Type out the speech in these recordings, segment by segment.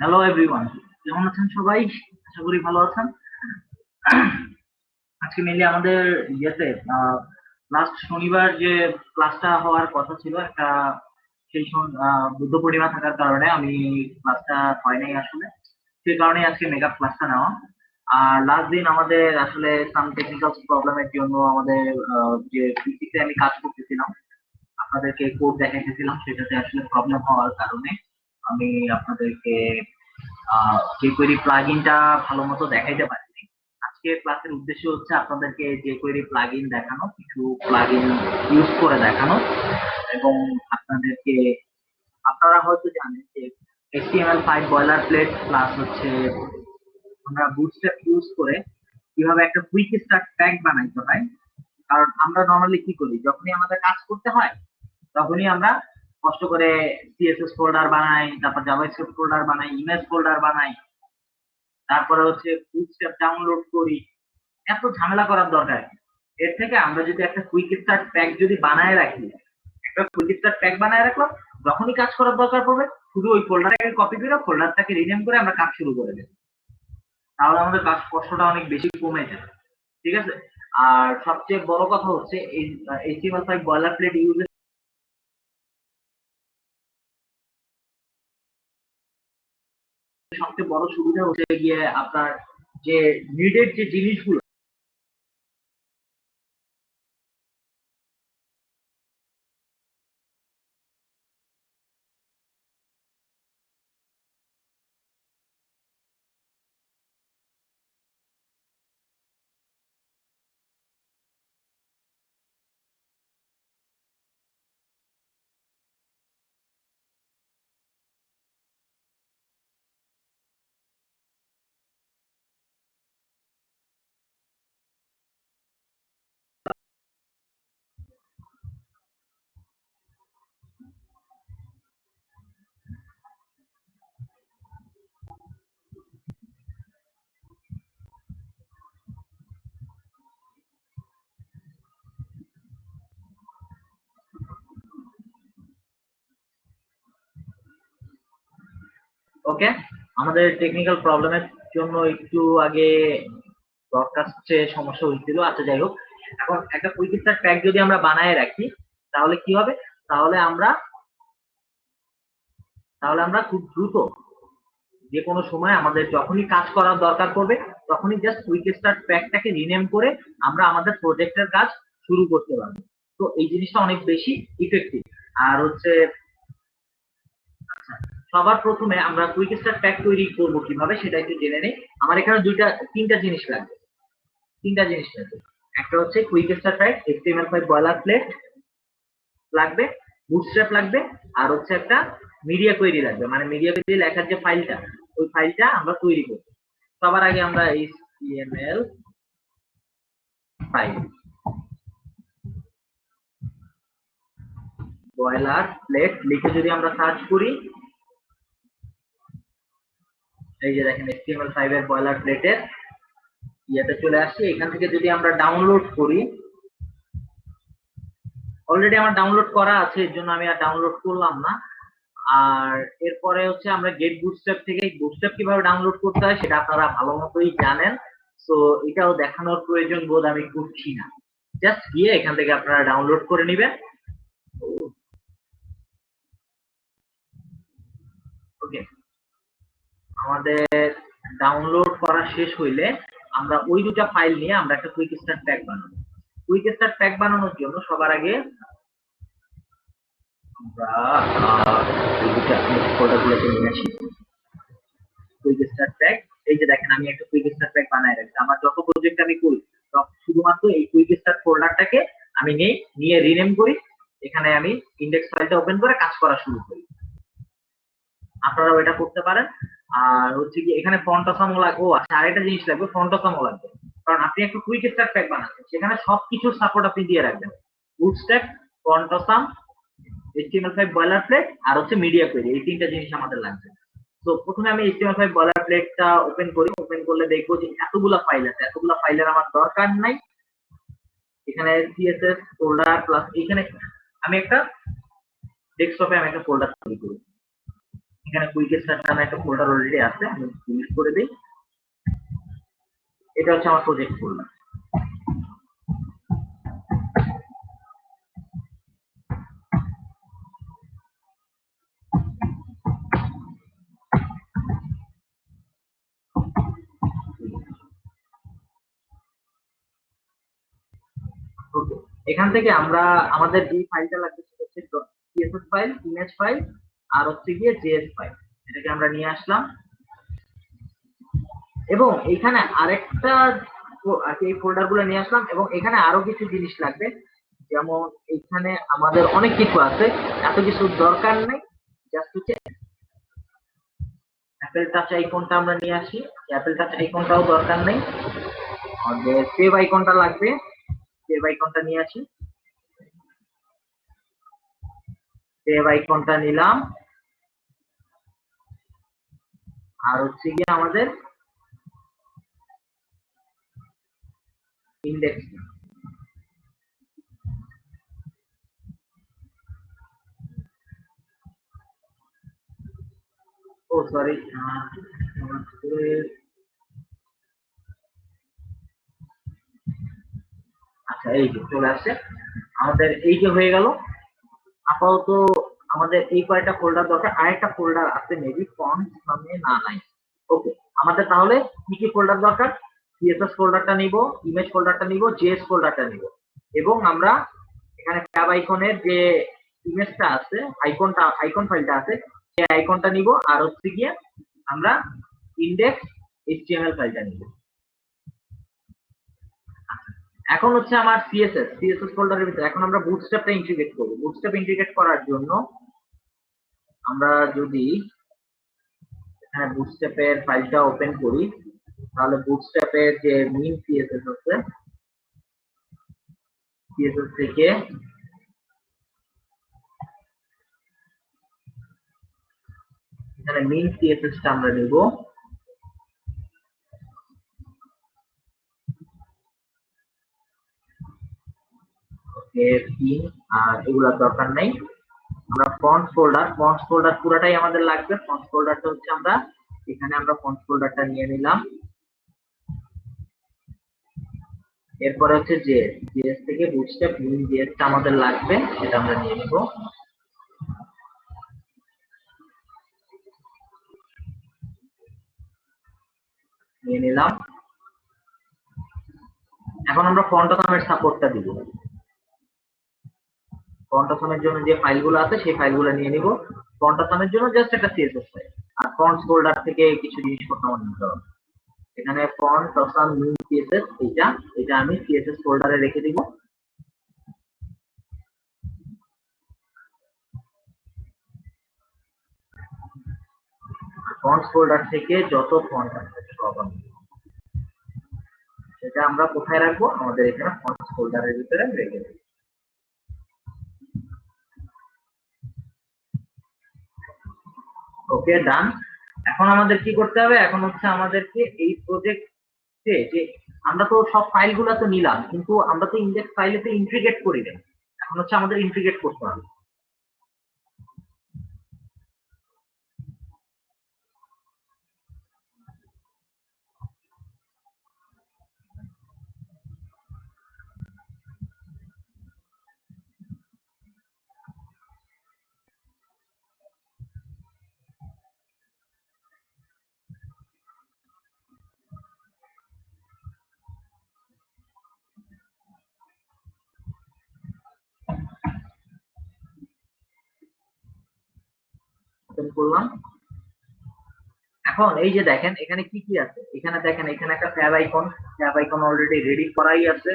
Hello everyone, কেমন আছেন সবাই? আশা করি ভালো আছেন। আজকে মেনলি আমাদের ইয়েতে লাস্ট শনিবার যে ক্লাসটা হওয়ার কথা ছিল একটা, বুদ্ধ পূর্ণিমা থাকার কারণে আমি ক্লাসটা হয় নাই আসলে। সেই কারণে আজকে মেকআপ ক্লাসটা নেওয়া। আর লাস্ট দিন আমাদের আসলে সাম টেকনিক্যাল প্রবলেমের জন্য আমাদের যে পিসিতে আমি কাজ করতেছিলাম, আপনাদেরকে কোড দেখাইতেছিলাম, সেটাতে আসলে প্রবলেম হওয়ার কারণে আমি আপনাদেরকে jQuery প্লাগইনটা ভালো মতো দেখাইতে পারিনি। আজকে ক্লাসের উদ্দেশ্য হচ্ছে আপনাদেরকে jQuery প্লাগইন দেখানো, কিছু প্লাগইন ইউজ করে দেখানো, এবং আপনাদেরকে, আপনারা হয়তো জানেন যে HTML5 বয়লার প্লেট প্লাস হচ্ছে আমরা বুটস্ট্র্যাপ ইউজ করে কিভাবে একটা কুইক স্টার্ট ট্যাগ বানাইতে হয়। কারণ আমরা নর্মালি কি করি, যখনই আমাদের কাজ করতে হয় তখনই আমরা কষ্ট করে সিএসএস ফোল্ডার বানাই, তারপর জাভাস্ক্রিপ্ট ফোল্ডার বানাই, ইমেজ ফোল্ডার বানাই, তারপরে হচ্ছে বুটস্ট্র্যাপ ডাউনলোড করি। এত ঝামেলা করার দরকার কি? এর থেকে আমরা যদি একটা কুইক স্টার্ট প্যাক যদি বানায় রাখি, একটা কুইক স্টার্ট প্যাক বানায় রাখলাম, যখনই কাজ করার দরকার পড়বে শুধু ওই ফোল্ডারটাকে কপি করে ফোল্ডারটাকে রিনেম করে আমরা কাজ শুরু করে দেব। তাহলে আমাদের কাজ কষ্টটা অনেক বেশি কমে যায়। ঠিক আছে? আর সবচেয়ে বড় কথা হচ্ছে এই HTML5 বয়লার প্লেট ইউজের সবচেয়ে বড় সুবিধা হচ্ছে গিয়ে আপনার যে নিডেড যে জিনিসগুলো ওকে, আমাদের টেকনিক্যাল প্রবলেমের জন্য একটু আগে ব্রডকাস্টে সমস্যা হয়েছিল। আচ্ছা যাই হোক, এখন একটা কুইক স্টার্ট ট্যাগ যদি আমরা বানায় রাখি তাহলে কি হবে, তাহলে আমরা খুব দ্রুত যে কোনো সময় আমাদের যখনই কাজ করার দরকার পড়বে তখনই জাস্ট কুইক স্টার্ট প্যাকটাকে রিনেম করে আমরা আমাদের প্রজেক্টের কাজ শুরু করতে পারবো। তো এই জিনিসটা অনেক বেশি ইফেক্টিভ। আর হচ্ছে, আচ্ছা, সবার প্রথমে আমরা কুইক স্টার্ট প্যাক তৈরি করবো কিভাবে সেটা একটু জেনে নেই। আমার এখানে তিনটা জিনিস লাগবে। তিনটা জিনিস লাগবে। একটা হচ্ছে quick start pack HTML5 boilerplate লাগবে, বুটস্ট্র্যাপ লাগবে, আর হচ্ছে একটা মিডিয়া কোয়েরি লাগবে। মানে মিডিয়া কোয়েরি লেখার যে ফাইলটা, ওই ফাইলটা আমরা তৈরি করব। সবার আগে আমরা HTML ফাইল বয়লার প্লেট লিখে যদি আমরা সার্চ করি, এই যে দেখেন HTML5 এর বয়লার প্লেটের ইয়েতে চলে আসছি। এখান থেকে যদি আমরা ডাউনলোড করি, অলরেডি আমার ডাউনলোড করা আছে, এর জন্য আমি আর ডাউনলোড করলাম না। আর এরপরে হচ্ছে আমরা গেট বুটস্ট্র্যাপ থেকে বুটস্ট্র্যাপ কিভাবে ডাউনলোড করতে হয় সেটা আপনারা ভালো মতোই জানেন। তো এটাও দেখানোর প্রয়োজন বোধ আমি করছি না। জাস্ট গিয়ে এখান থেকে আপনারা ডাউনলোড করে নেবেন। ওকে, আমাদের ডাউনলোড করা শেষ হইলে আমরা ওই দুটা ফাইল নিয়ে আমরা একটা কুইক স্টার্ট প্যাক বানাবো। কুইক স্টার্ট প্যাক বানানোর জন্য সবার আগে আমরা ওই দুটা ফোল্ডারগুলোকে নিয়ে আসি। কুইক স্টার্ট ট্যাগ, এই যে দেখেন আমি একটা কুইক স্টার্ট ট্যাগ বানায় রাখছি। আমার যত প্রজেক্ট আমি করি শুধুমাত্র এই কুইক স্টার্ট ফোল্ডারটাকে আমি নিয়ে রিনেম করি, এখানে আমি ইন্ডেক্স ফাইলটা ওপেন করে কাজ করা শুরু করি। আপনারাও এটা করতে পারেন। আর হচ্ছে কি এখানে ফন্ট অসামো লাগবে। ও আচ্ছা, আরেকটা জিনিস লাগবে, ফন্ট অসামো লাগবে। কারণ আপনি একটা কুইক স্টার্ট ট্যাগ বানাচ্ছেন, সেখানে সবকিছু সাপোর্ট আপনি দিয়ে রাখবেন। Bootstrap, Font Awesome, HTML5 boilerplate আর হচ্ছে মিডিয়া কোয়েরি, এই তিনটা জিনিস আমাদের লাগবে। তো প্রথমে আমি HTML5 বয়লার প্লেটটা ওপেন করি। ওপেন করলে দেখবো যে এতগুলা ফাইল আছে, এতগুলা ফাইলের আমার দরকার নাই। এখানে সিএসএস ফোল্ডার প্লাস এখানে আমি একটা ডেস্কটপে আমি একটা ফোল্ডার তৈরি করি। এখানে কুইক স্টার্ট নামে একটা ফোল্ডার অলরেডি আছে, আমি ডিলিট করে দিই। এটা হচ্ছে আমার প্রজেক্ট ফোল্ডার। ওকে, এখান থেকে আমরা আমাদের যে ফাইলটা লাগবে সেটা হচ্ছে CSS ফাইল, ইমেজ ফাইল, আর হচ্ছে গিয়ে JS ফাইল। এটাকে আমরা নিয়ে আসলাম এবং এখানে আরেকটা এই ফোল্ডার গুলো নিয়ে আসলাম এবং এখানে আরো কিছু জিনিস লাগবে, যেমন এখানে আমাদের অনেক কিছু আছে, এত কিছু দরকার নেই, জাস্ট হচ্ছে অ্যাপেল টাচ আইকনটা আমরা নিয়ে আসি। অ্যাপেল টাচ আইকনটাও দরকার নেই, আমাদের সেভ আইকনটা লাগবে, সেভ আইকনটা নিয়ে আসি। সেভ আইকনটা নিলাম, আর হচ্ছে গিয়ে আমাদের ইন্ডেক্স, ও সরি, আচ্ছা এই যে চলে আসছে আমাদের, এই যে হয়ে গেল। আপাতত আমাদের এই কয়টা ফোল্ডার দরকার, আরেকটা ফোল্ডার আছে মেবি ফন্ট নামে, না নাই। ওকে, আমাদের তাহলে কি কি ফোল্ডার দরকার? CSS ফোল্ডারটা নিব, ইমেজ ফোল্ডারটা নিব, JS ফোল্ডারটা নিব, এবং আমরা এখানে ট্যাব আইকনের যে ইমেজটা আছে, আইকনটা, আইকন ফাইলটা আছে, সেই আইকনটা নিব, আর হচ্ছে গিয়ে আমরা ইন্ডেক্স HTML ফাইলটা নিব। এখন হচ্ছে আমার CSS ফোল্ডারের ভিতরে এখন আমরা বুটস্ট্র্যাপটা ইন্টিগ্রেট করব। বুটস্ট্র্যাপ ইন্টিগ্রেট করার জন্য আমরা যদি এখানে বুটস্ট্র্যাপের ফাইলটা ওপেন করি, তাহলে বুটস্ট্র্যাপের যে মেইন CSS আছে, CSS থেকে এখানে মেইন CSS টা আমরা নিব। ওকে, থিম আর এগুলোর দরকার নাই। আমরা ফন্ট ফোল্ডার পুরোটাই আমাদের লাগবে। ফন্ট ফোল্ডারটা হচ্ছে আমরা এখানে আমরা ফন্ট ফোল্ডারটা নিয়ে নিলাম। এরপরে হচ্ছে JS থেকে বুটস্ট্র্যাপ মেইন JS টা আমাদের লাগবে, সেটা আমরা নিয়ে নিব। নিয়ে নিলাম। এখন আমরা ফন্ট অসমের সাপোর্টটা দিব। ফন্ট অসমের জন্য যে ফাইলগুলো আছে সেই ফাইলগুলো নিয়ে নিব। ফন্ট অসমের জন্য জাস্ট একটা CSS ফাইল, আর ফন্টস ফোল্ডার থেকে কিছু জিনিসপত্র আমার নিতে হবে। এখানে ফন্ট অসম নিউ CSS, এটা আমি CSS ফোল্ডারে রেখে দিব। ফন্টস ফোল্ডার থেকে যত ফন্ট আছে সব আমি, সেটা আমরা কোথায় রাখবো? আমাদের এখানে ফন্টস ফোল্ডারের ভিতরে রেখে দেব। ওকে, ডান। এখন আমাদের কি করতে হবে? এখন হচ্ছে আমাদেরকে এই প্রজেক্টে যে আমরা তো সব ফাইলগুলো তো নিলাম, কিন্তু আমরা তো ইন্ডেক্স ফাইলে তো ইন্টিগ্রেট করি না। এখন হচ্ছে আমাদের ইন্টিগ্রেট করতে হবে। ওপেন করলাম। এখন এই যে দেখেন এখানে কি কি আছে, এখানে দেখেন এখানে একটা ট্যাব আইকন অলরেডি রেডি করাই আছে।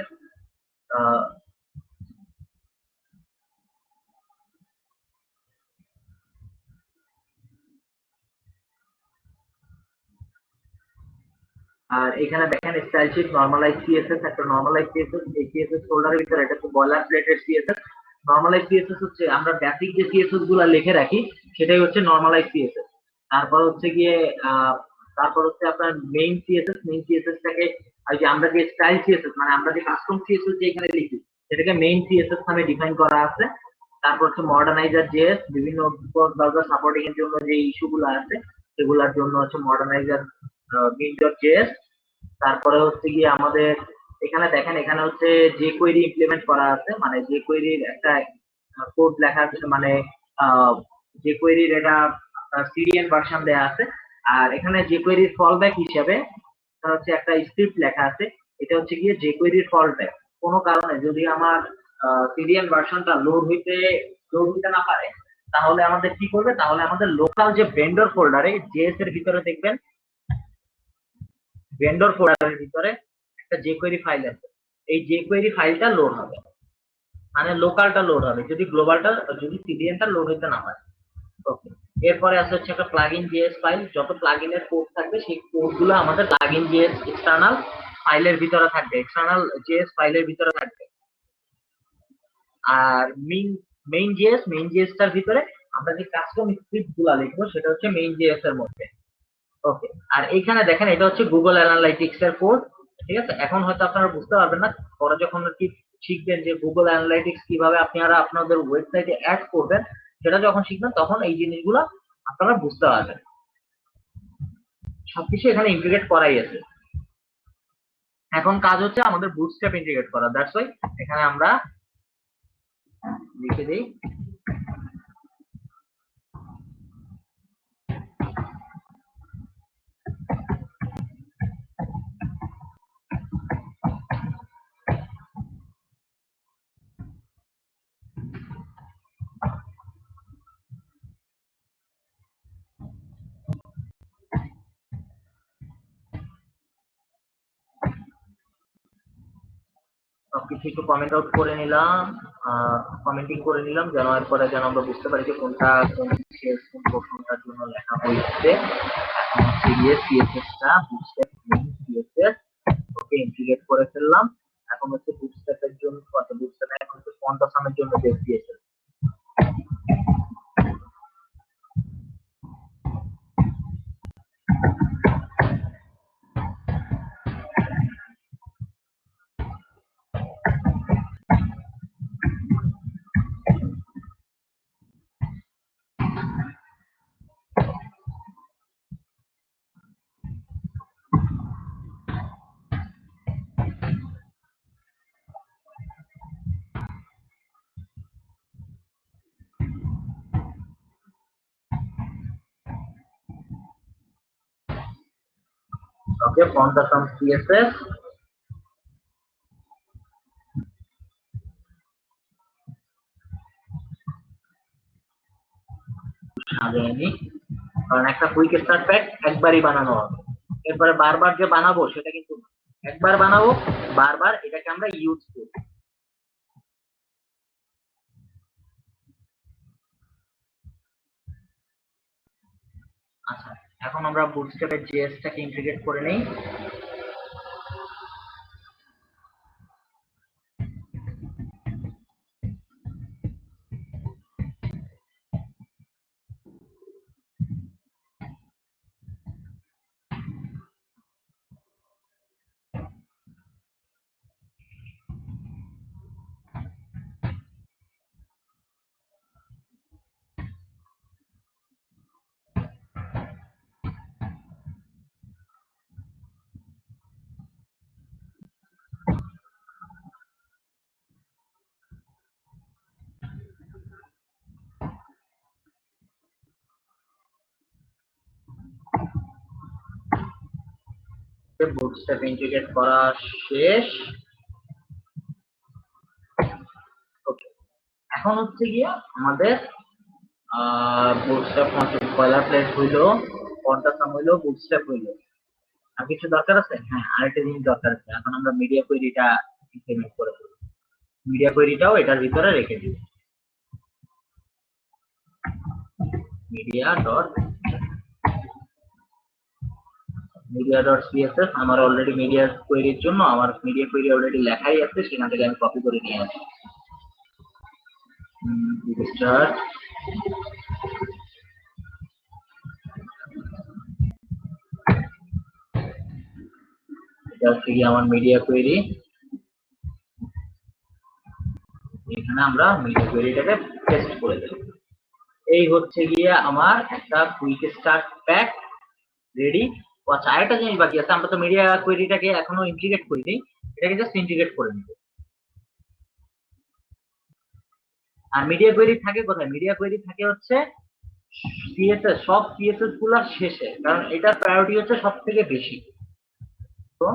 আর এখানে দেখেন স্টাইল শিট, নরমালাইজ CSS, একটা নরমালাইজ CSS, এই CSS ফোল্ডারের ভিতরে এটা তো boilerplated CSS। Normalize CSS হচ্ছে আমরা বেসিক যে CSS গুলো লিখে রাখি সেটাই হচ্ছে নরমালাইজ CSS। তারপর হচ্ছে গিয়ে তারপর হচ্ছে আপনার মেইন CSS টাকে, আর যে আমরা যে স্টাইল CSS মানে আমরা যে কাস্টম CSS যে এখানে লিখি সেটাকে মেইন CSS নামে ডিফাইন করা আছে। তারপর হচ্ছে মডার্নাইজার জেএস, বিভিন্ন ব্রাউজার সাপোর্টিং এর জন্য যে ইস্যুগুলো আছে সেগুলোর জন্য হচ্ছে মডার্নাইজার মিন.জেএস জেএস। তারপরে হচ্ছে গিয়ে আমাদের এখানে দেখেন, এখানে হচ্ছে যে কোয়েরি ইমপ্লিমেন্ট করা আছে, মানে যে কোয়েরির একটা কোড লেখা আছে, মানে যে কোয়েরির এটা সিডিএন ভার্সন দেয়া আছে। আর এখানে যে কোয়েরির ফলব্যাক হিসাবে হচ্ছে একটা স্ক্রিপ্ট লেখা আছে, এটা হচ্ছে গিয়ে যে কোয়েরির ফলব্যাক। কোনো কারণে যদি আমার সিডিএন ভার্সনটা লোড হইতে না পারে, তাহলে আমাদের কি করবে, তাহলে আমাদের লোকাল যে ভেন্ডর ফোল্ডারে জেএস এর ভিতরে দেখবেন, ভেন্ডর ফোল্ডারের ভিতরে একটা jQuery ফাইল আছে, এই jQuery ফাইলটা লোড হবে, মানে লোকালটা লোড হবে যদি গ্লোবালটা, যদি সিডিএনটা লোড হইতে না হয়। ওকে, এরপরে আছে হচ্ছে একটা প্লাগইন জেএস ফাইল। যত প্লাগইনের কোড থাকবে সেই কোডগুলো আমাদের প্লাগইন জেএস এক্সটার্নাল ফাইলের ভিতরে থাকবে, এক্সটার্নাল জেএস ফাইলের ভিতরে থাকবে। আর মেইন জেএস টার ভিতরে আমরা যে কাস্টম স্ক্রিপ্ট গুলা লিখবো সেটা হচ্ছে মেইন জেএস এর মধ্যে। ওকে, আর এইখানে দেখেন এটা হচ্ছে গুগল অ্যানালাইটিক্স এর কোড। ঠিক আছে, এখন হয়তো আপনারা বুঝতে পারবেন না, পরে যখন আর কি শিখবেন যে গুগল অ্যানালাইটিক্স কিভাবে আপনারা আপনাদের ওয়েবসাইটে অ্যাড করবেন, সেটা যখন শিখবেন তখন এই জিনিসগুলো আপনারা বুঝতে পারবেন। সবকিছু এখানে ইন্টিগ্রেট করাই আছে। এখন কাজ হচ্ছে আমাদের বুটস্ট্র্যাপ ইন্টিগ্রেট করা। দ্যাটস ওয়াই এখানে আমরা লিখে দিই সবকিছু একটু কমেন্ট আউট করে নিলাম, কমেন্টিং করে নিলাম, যেন এরপরে যেন আমরা বুঝতে পারি যে কোনটা কোন প্রশ্নটার জন্য লেখা হয়েছে। এখন হচ্ছে গিয়ে সিএসএস টা বুটস্ট্র্যাপ সিএসএস ওকে ইন্টিগ্রেট করে ফেললাম। এখন হচ্ছে বুটস্ট্র্যাপের জন্য বুটস্ট্র্যাপ এখন হচ্ছে ফন্টাসামের জন্য যে সিএসএস। ওকে, ফন্টাসাম সিএসএস সাজাইনি, কারণ একটা কুইক স্টার্ট প্যাক একবারই বানানো হবে, এরপরে বারবার যে বানাবো সেটা কিন্তু না। একবার বানাবো, বারবার এটাকে আমরা ইউজ করব। আচ্ছা, এখন আমরা বুটস্ট্র্যাপের জেএস টাকে ইন্টিগ্রেট করে নেই। বুটস্ট্র্যাপ ইন্টিগ্রেট করা শেষ। ওকে, এখন হচ্ছে গিয়ে আমাদের বুটস্ট্র্যাপ বয়লার প্লেট হইলো, ফন্টাসাম হইলো, বুটস্ট্র্যাপ হইলো, আর কিছু দরকার আছে? হ্যাঁ, আরেকটা জিনিস দরকার আছে। এখন আমরা মিডিয়া কোয়েরিটা ইমপ্লিমেন্ট করে ফেলবো, মিডিয়া কোয়েরিটাও এটার ভিতরে রেখে দিব। মিডিয়া ডট সিএসএস আমার অলরেডি মিডিয়া কোয়েরির জন্য আমার মিডিয়া কোয়েরি অলরেডি লেখাই আছে, সেখান থেকে আমি কপি করে নিয়ে আসি। স্টার্ট এটা হচ্ছে কি আমার মিডিয়া কোয়েরি, এখানে এখানে আমরা মিডিয়া কোয়েরিটাকে পেস্ট করে দেব। এই হচ্ছে গিয়ে আমার একটা কুইক স্টার্ট প্যাক রেডি। আচ্ছা, আরেকটা জিনিস বাকি আছে, আমরা তো মিডিয়া কোয়েরিটাকে এখনো ইন্টিগ্রেট করিনি, এটাকে জাস্ট ইন্টিগ্রেট করে নিব। আর মিডিয়া কোয়েরি থাকে কোথায়? মিডিয়া কোয়েরি থাকে হচ্ছে সিএসএস, সব সিএসএস গুলোর শেষে, কারণ এটার প্রায়োরিটি হচ্ছে সব থেকে বেশি। তো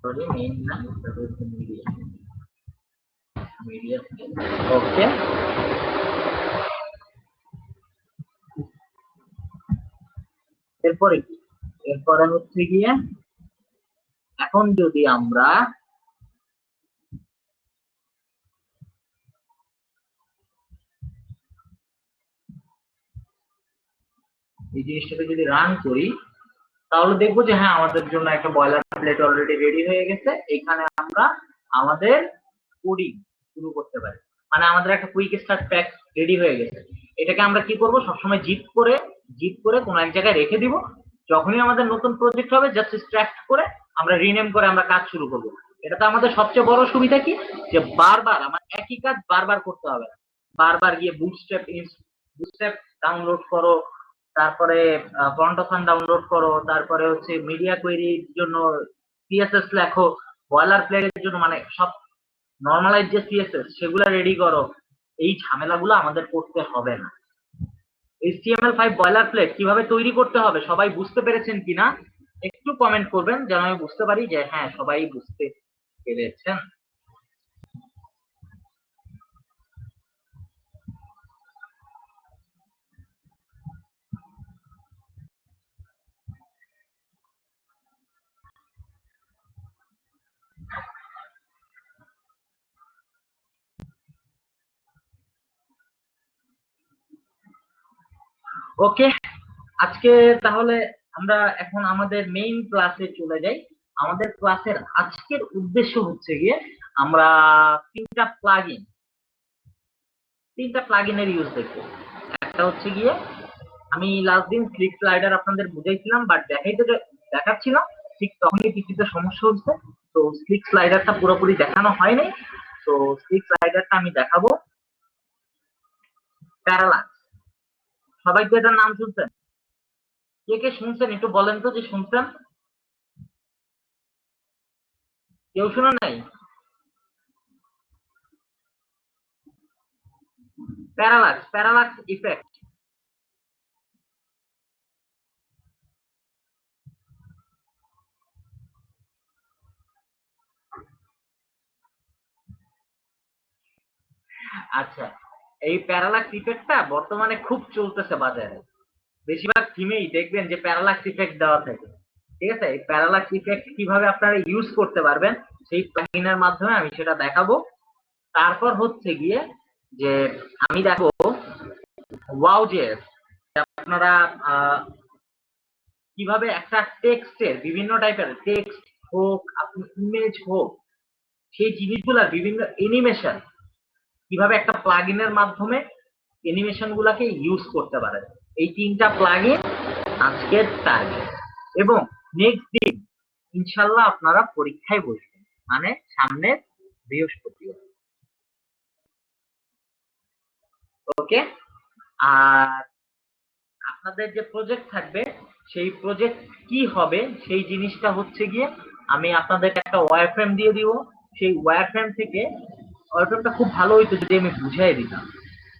সরি, মেইন না, এটা হচ্ছে মিডিয়া। মিডিয়া, ওকে। এরপরে কি? এরপরে হচ্ছে গিয়ে এখন যদি আমরা এই জিনিসটাকে যদি রান করি, তাহলে দেখবো যে হ্যাঁ, আমাদের জন্য একটা বয়লার প্লেট অলরেডি রেডি হয়ে গেছে। এখানে আমরা আমাদের কোডিং শুরু করতে পারি, মানে আমাদের একটা কুইক স্টার্ট প্যাক রেডি হয়ে গেছে। এটাকে আমরা কি করব, সবসময় জিপ করে কোনো এক জায়গায় রেখে দিব। যখনই আমাদের নতুন প্রজেক্ট হবে, জাস্ট এক্সট্রাক্ট করে আমরা রিনেম করে আমরা কাজ শুরু করব। এটা তো আমাদের সবচেয়ে বড় সুবিধা কি, যে বারবার আমার একই কাজ বারবার করতে হবে না। বারবার গিয়ে বুটস্ট্র্যাপ ডাউনলোড করো, তারপরে ফন্টসান ডাউনলোড করো, তারপরে হচ্ছে মিডিয়া কোয়েরির জন্য সিএসএস লেখো, বয়লার প্লেটের জন্য মানে সব নর্মালাইজ যে সিএসএস সেগুলো রেডি করো। এই ঝামেলাগুলো আমাদের করতে হবে না। HTML5 বয়লার প্লেট কিভাবে তৈরি করতে হবে সবাই বুঝতে পেরেছেন কিনা একটু কমেন্ট করবেন, যেন আমি বুঝতে পারি যে হ্যাঁ, সবাই বুঝতে পেরেছেন। ওকে, আজকে তাহলে আমরা এখন আমাদের মেইন ক্লাসে চলে যাই। আমাদের ক্লাসের আজকের উদ্দেশ্য হচ্ছে গিয়ে আমরা তিনটা প্লাগইনের ইউজ দেখবো। একটা হচ্ছে গিয়ে আমি লাস্ট দিন ক্লিক স্লাইডার আপনাদের বুঝাইছিলাম, বাট দেখাচ্ছিলাম ঠিক তখনই পিসিতে সমস্যা হচ্ছে, তো ক্লিক স্লাইডারটা পুরোপুরি দেখানো হয়নি। তো ক্লিক স্লাইডারটা আমি দেখাবো। প্যারালাক্স, সবাই তো এটার নাম শুনছেন? কে কে শুনছেন একটু বলেন তো যে শুনছেন। কেউ শুনে নাই? Parallax effect. আচ্ছা, এই প্যারালাক্স ইফেক্টটা বর্তমানে খুব চলতেছে বাজারে। বেশিরভাগ থিমেই দেখবেন যে প্যারালাক্স ইফেক্ট দেওয়া থাকে। ঠিক আছে, এই প্যারালাক্স ইফেক্ট কিভাবে আপনারা ইউজ করতে পারবেন সেই প্লাগইনের মাধ্যমে আমি সেটা দেখাবো। তারপর হচ্ছে গিয়ে যে আমি দেখো ওয়াও.জেএস, আপনারা কিভাবে একটা টেক্সটের বিভিন্ন টাইপের টেক্সট হোক, আপনি ইমেজ হোক, সেই জিনিসগুলোর বিভিন্ন এনিমেশন কিভাবে একটা প্লাগইনের মাধ্যমে অ্যানিমেশন গুলাকে ইউজ করতে পারেন। এই তিনটা প্লাগইন আজকের টার্গেট, এবং নেক্সট দিন ইনশাল্লাহ আপনারা পরীক্ষায় বসবেন, মানে সামনের বৃহস্পতিবার। ওকে, আর আপনাদের যে প্রজেক্ট থাকবে সেই প্রজেক্ট কি হবে সেই জিনিসটা হচ্ছে গিয়ে আমি আপনাদেরকে একটা ওয়্যারফ্রেম দিয়ে দিব। সেই ওয়্যারফ্রেমটা খুব ভালো হইতো যদি আমি বুঝাই দিতাম।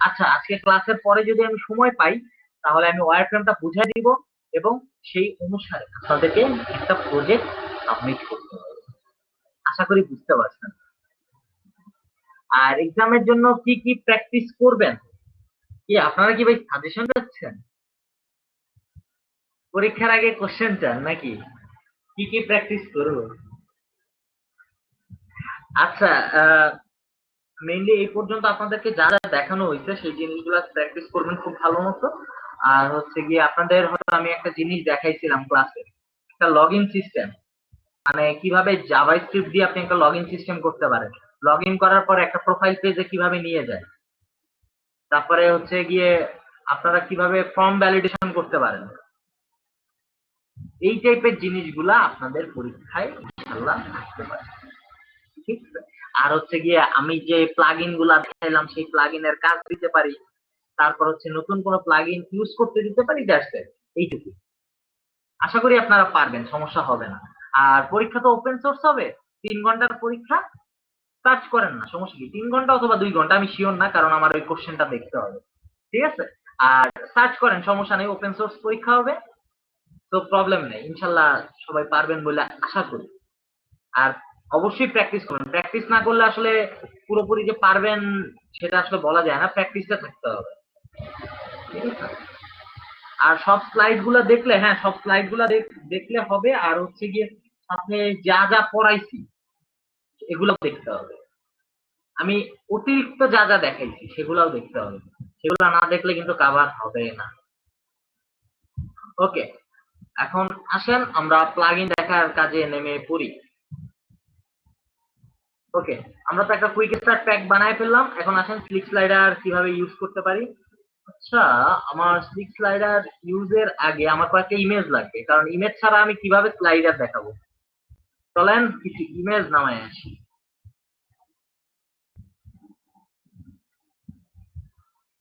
আচ্ছা, আজকে ক্লাসের পরে যদি আমি সময় পাই তাহলে আমি ওয়্যারফ্রেমটা বুঝাই দিব, এবং সেই অনুসারে আপনাদেরকে একটা প্রজেক্ট সাবমিট করতে হবে। আশা করি বুঝতে পারছেন। আর এক্সামের জন্য কি কি প্র্যাকটিস করবেন, কি আপনারা কি ভাই সাজেশন চাচ্ছেন? পরীক্ষার আগে কোশ্চেন চান নাকি? কি কি প্র্যাকটিস করবো? আচ্ছা, মেইনলি এই পর্যন্ত আপনাদেরকে যা যা দেখানো হয়েছে সেই জিনিসগুলো প্র্যাকটিস করবেন খুব ভালো মতো। আর হচ্ছে গিয়ে আপনাদের হয়তো আমি একটা জিনিস দেখাইছিলাম ক্লাসে, একটা লগ ইন সিস্টেম, মানে কিভাবে জাভাস্ক্রিপ্ট দিয়ে আপনি একটা লগ ইন সিস্টেম করতে পারেন, লগ ইন করার পর একটা প্রোফাইল পেজে কিভাবে নিয়ে যায়, তারপরে হচ্ছে গিয়ে আপনারা কিভাবে ফর্ম ভ্যালিডেশন করতে পারেন, এই টাইপের জিনিসগুলা আপনাদের পরীক্ষায় ইনশাআল্লাহ থাকতে পারে। ঠিক আছে? আর হচ্ছে গিয়ে আমি যে প্লাগইন গুলা দেখাইলাম সেই প্লাগইনের কাজ দিতে পারি, তারপর হচ্ছে নতুন কোনো প্লাগইন ইউজ করতে দিতে পারি, দ্যাটস ইট, এইটুকু। আশা করি আপনারা পারবেন, সমস্যা হবে না। আর পরীক্ষা তো ওপেন সোর্স হবে, 3 ঘন্টার পরীক্ষা। সার্চ করেন না, সমস্যা কি, 3 ঘন্টা অথবা 2 ঘন্টা, আমি শিওর না, কারণ আমার ওই কোশ্চেনটা দেখতে হবে। ঠিক আছে? আর সার্চ করেন, সমস্যা নেই, ওপেন সোর্স পরীক্ষা হবে, তো প্রবলেম নেই, ইনশাল্লাহ সবাই পারবেন বলে আশা করি। আর অবশ্যই প্র্যাকটিস করবেন, প্র্যাকটিস না করলে আসলে পুরোপুরি যে পারবেন সেটা আসলে বলা যায় না, প্র্যাকটিসটা থাকতে হবে। ঠিক আছে? আর সব স্লাইড গুলা দেখলে, হ্যাঁ সব স্লাইড গুলা দেখলে হবে, আর হচ্ছে গিয়ে সাথে যা যা পড়াইছি এগুলো দেখতে হবে। আমি অতিরিক্ত যা যা দেখাইছি সেগুলাও দেখতে হবে, সেগুলো না দেখলে কিন্তু কাভার হবে না। ওকে, এখন আসেন আমরা প্লাগইন দেখার কাজে নেমে পড়ি। ওকে, আমরা তো একটা কুইক স্টার্ট প্যাক বানায় ফেললাম, এখন আসেন স্লিক স্লাইডার কিভাবে ইউজ করতে পারি। আচ্ছা, আমার স্লিক স্লাইডার ইউজের আগে আমার কয়েকটা ইমেজ লাগবে, কারণ ইমেজ ছাড়া আমি কিভাবে স্লাইডার দেখাবো। চলেন কিছু ইমেজ নামায় আসি।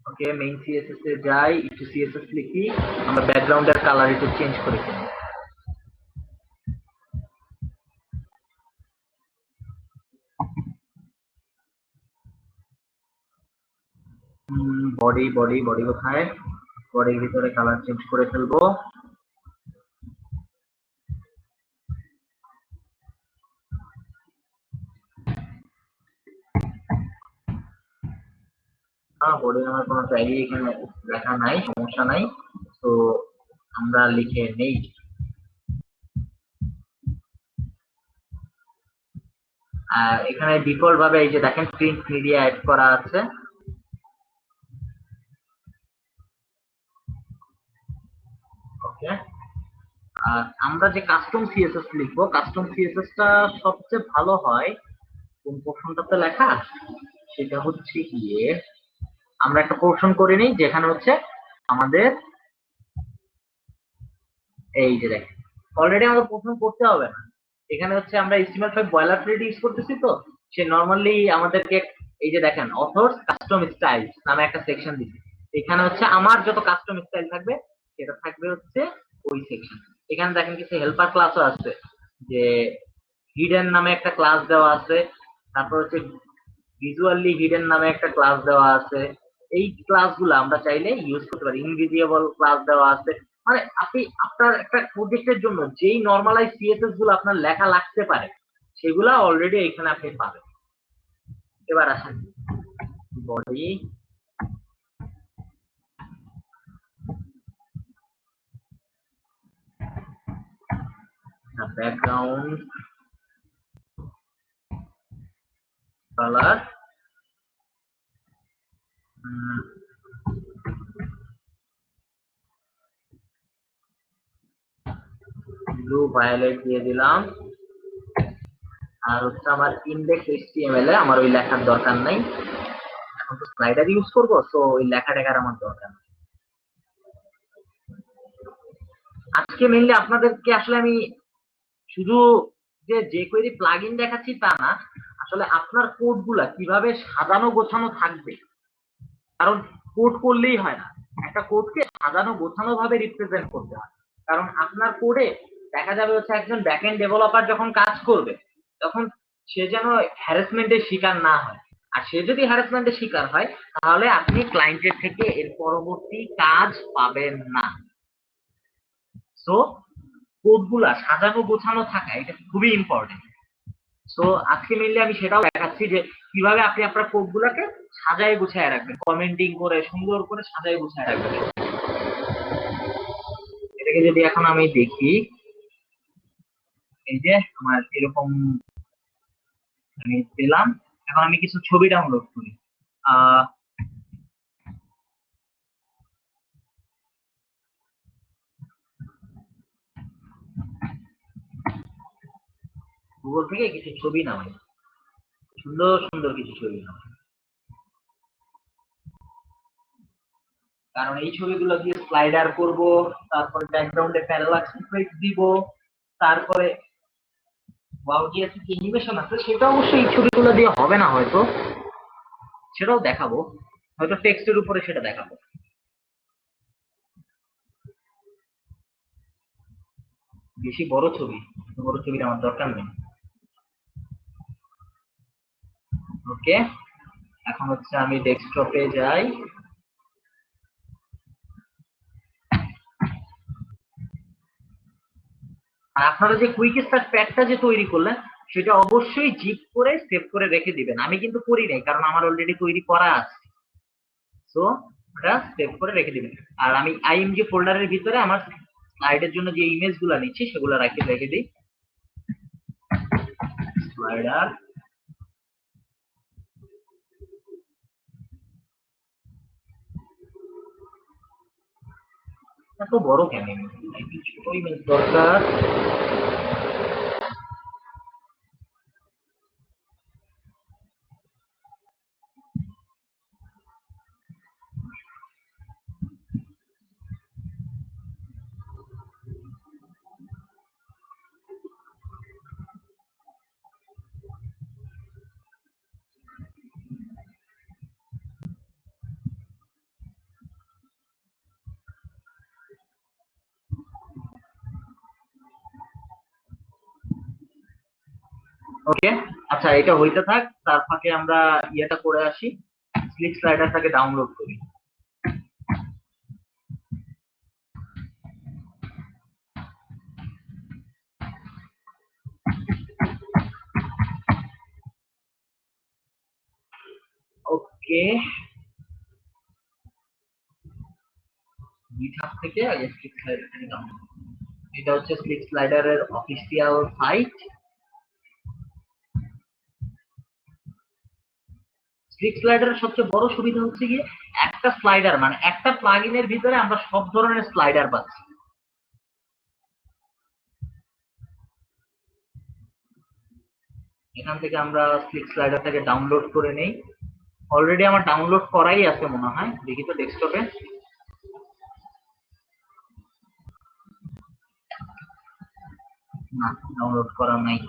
ওকে, মেইন সিএসএস এ যাই, একটু সিএসএস লিখি, আমরা ব্যাকগ্রাউন্ডের কালার একটু চেঞ্জ করে ফেলি। বডি বডি বডি কোথায়, বডির ভিতরে কালার চেঞ্জ করে ফেলবো। বডি নামের কোনো ট্যাগই এখানে লেখা নাই, সমস্যা নাই, তো আমরা লিখে নেই। এখানে ডিফল্ট ভাবে এই যে দেখেন প্রিন্ট মিডিয়া অ্যাড করা আছে। ওকে, আর আমরা যে কাস্টম সিএসএস লিখবো, কাস্টম সিএসএস টা সবচেয়ে ভালো হয় কোন পোর্শনটাতে লেখা, সেটা হচ্ছে গিয়ে আমরা একটা পোর্শন করে নিই যেখানে হচ্ছে আমাদের এই যে দেখেন অলরেডি আমাদের পোর্শন করতে হবে না, এখানে হচ্ছে আমরা HTML5 বয়লার প্লেট ইউজ করতেছি, তো সে নরমালি আমাদেরকে এই যে দেখেন অথর্স কাস্টম স্টাইল নামে একটা সেকশন দিচ্ছে, এখানে হচ্ছে আমার যত কাস্টম স্টাইল থাকবে সেটা থাকবে হচ্ছে ওই সেকশন। এখানে দেখেন কিছু হেল্পার ক্লাসও আছে, যে হিডেন নামে একটা ক্লাস দেওয়া আছে, তারপর হচ্ছে ভিজুয়ালি হিডেন নামে একটা ক্লাস দেওয়া আছে। এই ক্লাসগুলো আমরা চাইলে ইউজ করতে পারি, ইনভিজিবল ক্লাস দেওয়া আছে, মানে আপনি আপনার একটা প্রজেক্টের জন্য যেই নরমালাইজ সিএসএস গুলো আপনার লেখা লাগতে পারে সেগুলা অলরেডি এখানে আপনি পাবেন। এবার আসেন body, background colour blue violet দিয়ে দিলাম। আর হচ্ছে আমার ইন্ডেক্স এইচটিএমএল এ আমার ওই লেখার দরকার নাই, এখন তো স্লাইডার ইউজ করবো, তো ওই লেখা টেখার আমার দরকার নেই। আজকে মেইনলি আপনাদেরকে আসলে আমি শুধু যে কোয়েরি প্লাগইন দেখাচ্ছি তা না, আসলে আপনার কোড গুলা কিভাবে সাজানো গোছানো থাকবে, কারণ কোড করলেই হয় না, একটা কোডকে সাজানো গোছানো ভাবে রিপ্রেজেন্ট করতে হয়। কারণ আপনার কোডে দেখা যাবে হচ্ছে একজন ব্যাকএন্ড ডেভেলপার যখন কাজ করবে তখন সে যেন হ্যারাসমেন্টের শিকার না হয়, আর সে যদি হ্যারাসমেন্টের শিকার হয় তাহলে আপনি ক্লায়েন্টের থেকে এর পরবর্তী কাজ পাবেন না। সো কোডগুলা সাজানো গোছানো থাকা এটা খুবই ইম্পর্টেন্ট। তো আজকে মেনলি আমি সেটাও দেখাচ্ছি যে কিভাবে আপনি আপনার কোডগুলোকে সাজায় গুছায় রাখবেন, কমেন্টিং করে সুন্দর করে সাজায় গুছায় রাখবেন। এটাকে যদি এখন আমি দেখি, এই যে আমার এরকম আমি পেলাম। এখন আমি কিছু ছবি ডাউনলোড করি। আহ গুগল থেকে কিছু ছবি নামাই, সুন্দর সুন্দর কিছু ছবি নামাই, কারণ এই ছবিগুলো দিয়ে স্লাইডার করব, তারপরে ব্যাকগ্রাউন্ডে প্যারালাক্স ইফেক্ট দিব, তারপরে ওয়াও জিএস কি অ্যানিমেশন আছে সেটা অবশ্যই এই ছবিগুলো দিয়ে হবে না, হয়তো সেটাও দেখাবো, হয়তো টেক্সটের উপরে সেটা দেখাবো। বেশি বড় ছবি, বড় ছবির আমার দরকার নেই। ওকে, এখন হচ্ছে আমি ডেস্কটপে যাই। আর আপনারা যে কুইক স্টার্ট প্যাকটা যে তৈরি করলেন সেটা অবশ্যই জিপ করে সেভ করে রেখে দিবেন। আমি কিন্তু করি নাই, কারণ আমার অলরেডি তৈরি করা আছে। সো ওটা সেভ করে রেখে দিবেন। আর আমি আইএমজি ফোল্ডারের ভিতরে আমার স্লাইডের জন্য যে ইমেজ গুলা নিচ্ছি সেগুলো রেখে দিই। স্লাইডার, এত বড় কেন, ছোট ইমেজ দরকার। ওকে, আচ্ছা এটা হইতে থাক, তার ফাঁকে আমরা ইয়েটা করে আসি, স্লিক স্লাইডারটাকে ডাউনলোড করি। ওকে, গিটহাব থেকে আগে স্লিক স্লাইডারটাকে ডাউনলোড, এটা হচ্ছে স্লিক স্লাইডারের অফিসিয়াল সাইট। স্লিক স্লাইডারের সবচেয়ে বড় সুবিধা হচ্ছে গিয়ে একটা স্লাইডার মানে একটা প্লাগইনের ভিতরে আমরা সব ধরনের স্লাইডার পাচ্ছি। এখান থেকে আমরা স্লিক স্লাইডারটাকে ডাউনলোড করে নেই। অলরেডি আমার ডাউনলোড করাই আছে মনে হয়, দেখি তো ডেস্কটপে। না, ডাউনলোড করা নাই।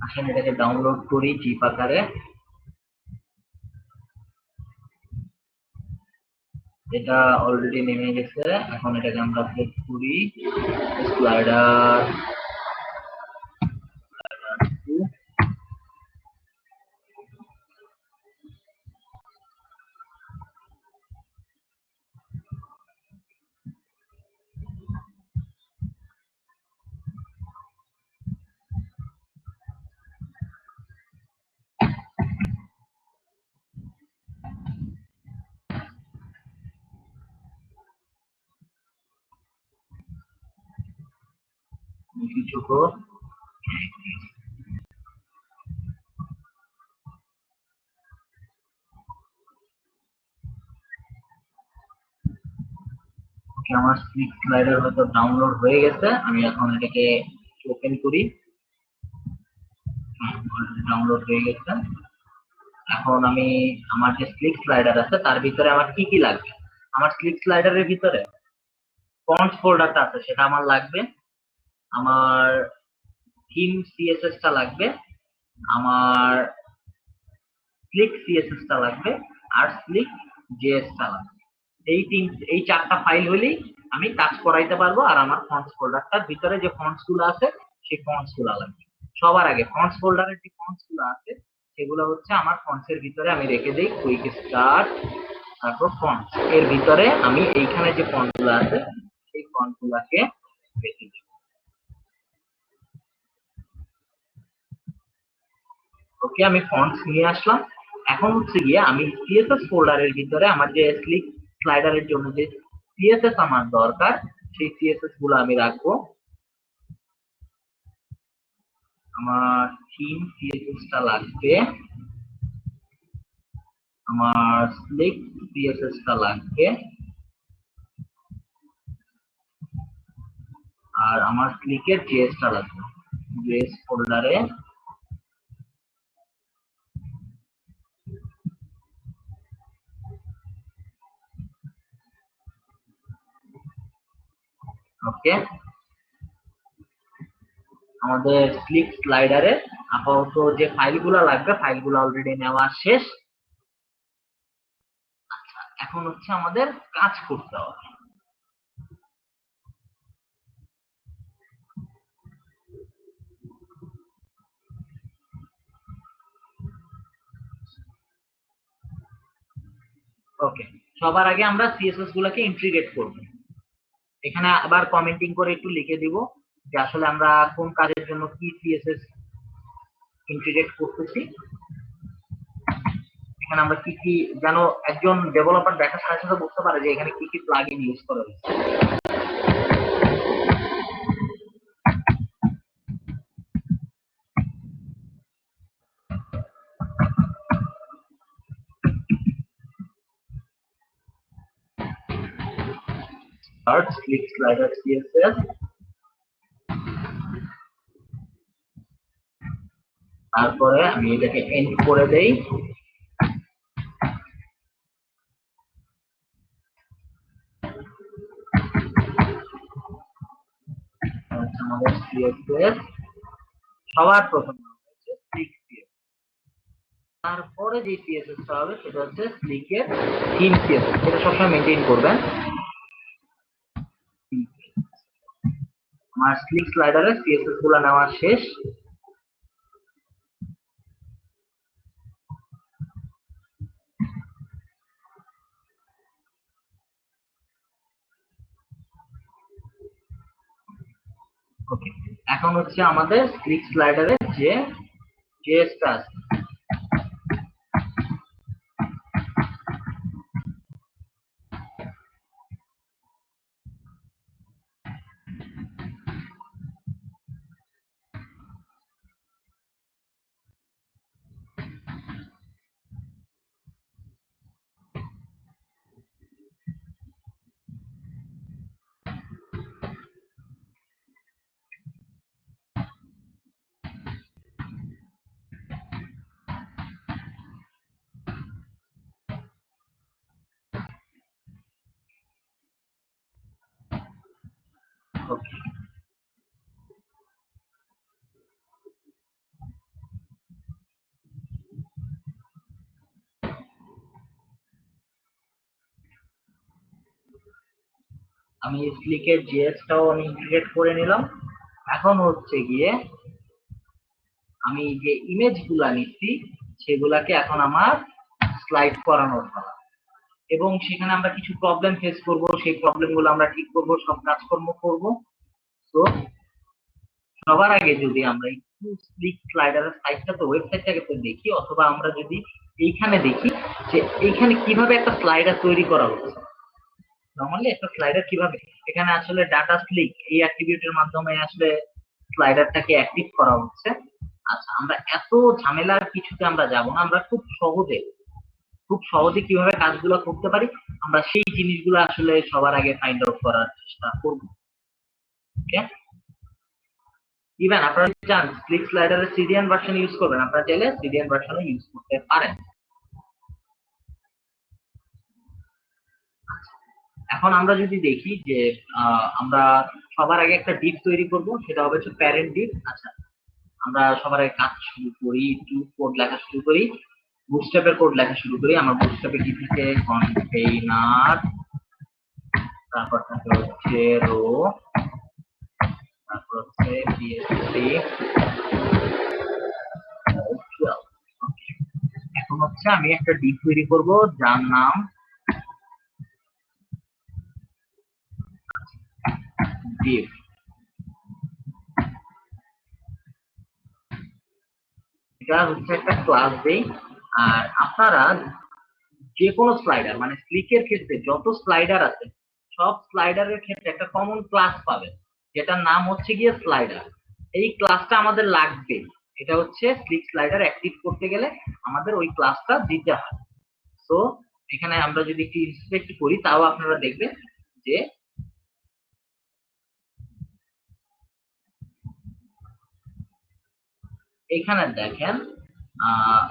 আসেন এটাকে ডাউনলোড করি জিপ আকারে। এটা অলরেডি নেমে গেছে, এখন এটাকে আমরা সেভ করি। স্লাইডার ছোট। আমার স্লিক স্লাইডার হয়তো ডাউনলোড হয়ে গেছে, আমি এখন এটাকে ওপেন করি। ডাউনলোড হয়ে গেছে। এখন আমি আমার যে স্লিক স্লাইডার আছে তার ভিতরে আমার কি কি লাগবে, আমার স্লিক স্লাইডারের ভিতরে ফন্টস ফোল্ডারটা আছে সেটা আমার লাগবে, আমার থিম সিএসএস টা লাগবে, আমার স্লিক সিএসএস টা লাগবে, আর স্লিক জেএস টা লাগবে। এই চারটা ফাইল হলেই আমি কাজ করাইতে পারবো। আর আমার ফন্টস ফোল্ডারটার ভিতরে যে ফন্টস গুলো আছে সেই ফন্টস গুলো লাগবে। সবার আগে ফন্টস ফোল্ডারের যে ফন্টস গুলো আছে সেগুলো হচ্ছে আমার ফন্টস এর ভিতরে আমি রেখে দিই কুইক স্টার্ট, তারপর ফন্টস এর ভিতরে আমি এইখানে যে ফন্ট গুলো আছে সেই ফন্ট গুলাকে রেখে দিই। ওকে, আমি ফন্টস নিয়ে আসলাম। এখন হচ্ছে গিয়ে আমি সিএসএস ফোল্ডারের ভিতরে আমার যে স্লিক স্লাইডারের জন্য যে সিএসএস আমার দরকার সেই সিএসএস গুলো আমি রাখবো। আমার থিম সিএসএস টা লাগবে, আমার স্লিক সিএসএস টা লাগবে, আর আমার স্লিকের জেএস টা লাগবে। জেএস ফোল্ডারে ওকে, আমাদের স্লিক স্লাইডারে আপাতত যে ফাইলগুলো লাগবে ফাইলগুলো অলরেডি নেওয়া শেষ। আচ্ছা, এখন হচ্ছে আমাদের কাজ করতে হবে। ওকে, সবার আগে আমরা সিএসএস গুলোকে ইন্টিগ্রেট করব। এখানে আবার কমেন্টিং করে একটু লিখে দিব যে আসলে আমরা কোন কাজের জন্য কি সিএসএস ইন্টিগ্রেট করতেছি। এখানে আমরা কি কি যেন একজন ডেভেলপার দেখার সাথে সাথে বুঝতে পারে যে এখানে কি কি প্লাগইন ইউজ করা হয়েছে। Start click slider CSS, তারপরে আমি এটাকে এন্ড করে দেই। আমাদের CSS সবার প্রথমে হচ্ছে স্লিক CSS, তারপরে যে CSS টা হবে সেটা হচ্ছে স্লিকের থিম CSS। এটা সবসময় মেইনটেইন করবেন। আমার স্লিক স্লাইডারে CSS গুলো নেওয়া শেষ। ওকে, এখন হচ্ছে আমাদের স্লিক স্লাইডারে যে জেএসটা আছে ওকে, আমি স্লিকের জেএসটাও আমি ইন্টিগ্রেট করে নিলাম। এখন হচ্ছে গিয়ে আমি যে ইমেজ গুলা নিচ্ছি সেগুলাকে এখন আমার স্লাইড করানোর পালা, এবং সেখানে আমরা কিছু প্রবলেম ফেস করব, সেই প্রবলেম গুলো আমরা ঠিক করব, সব কাজকর্ম করব। তো সবার আগে যদি আমরা একটু স্লিক স্লাইডারের সাইটটা তো ওয়েবসাইটটাকে তো দেখি, অথবা আমরা যদি এইখানে দেখি যে এইখানে কিভাবে একটা স্লাইডার তৈরি করা হচ্ছে। নরমালি একটা স্লাইডার কিভাবে, এখানে আসলে ডাটা স্লিক এই অ্যাট্রিবিউটের মাধ্যমে আসলে স্লাইডারটাকে অ্যাক্টিভ করা হচ্ছে। আচ্ছা, আমরা এত ঝামেলার কিছুতে আমরা যাব না, আমরা খুব সহজে কিভাবে কাজগুলো করতে পারি আমরা সেই জিনিসগুলো আসলে সবার আগে ফাইন্ড আউট করার চেষ্টা করব। ওকে, ইভেন আপনারা চান স্লিক স্লাইডারের সিডিয়ান ভার্সন ইউজ করবেন, আপনারা চাইলে সিডিয়ান ভার্সনও ইউজ করতে পারেন। এখন আমরা যদি দেখি যে আমরা সবার আগে একটা ডিপ তৈরি করব, সেটা হবে হচ্ছে প্যারেন্ট ডিপ। আচ্ছা, আমরা সবার আগে কাজ শুরু করি, একটু কোড লেখা শুরু করি, বুটস্ট্র্যাপের কোড লেখা শুরু করি। আমার বুটস্ট্র্যাপে কি থাকে, কন্টেইনার, তারপর থাকে হচ্ছে রো, তারপর হচ্ছে পিএসপি। এখন হচ্ছে আমি একটা ডিপ তৈরি করব যার নাম ডিপ। এটা হচ্ছে একটা ক্লাস দেই, আর আপনারা যে কোনো স্লাইডার মানে স্লিকের ক্ষেত্রে যত স্লাইডার আছে সব স্লাইডারের ক্ষেত্রে একটা কমন ক্লাস পাবে, যেটার নাম হচ্ছে গিয়ে স্লাইডার। এই ক্লাসটা আমাদের লাগবে, এটা হচ্ছে স্লিক স্লাইডার অ্যাক্টিভ করতে গেলে আমাদের ওই ক্লাসটা দিতে হয়। তো এখানে আমরা যদি একটু ইন্সপেক্ট করি তাও আপনারা দেখবেন যে এখানে দেখেন আহ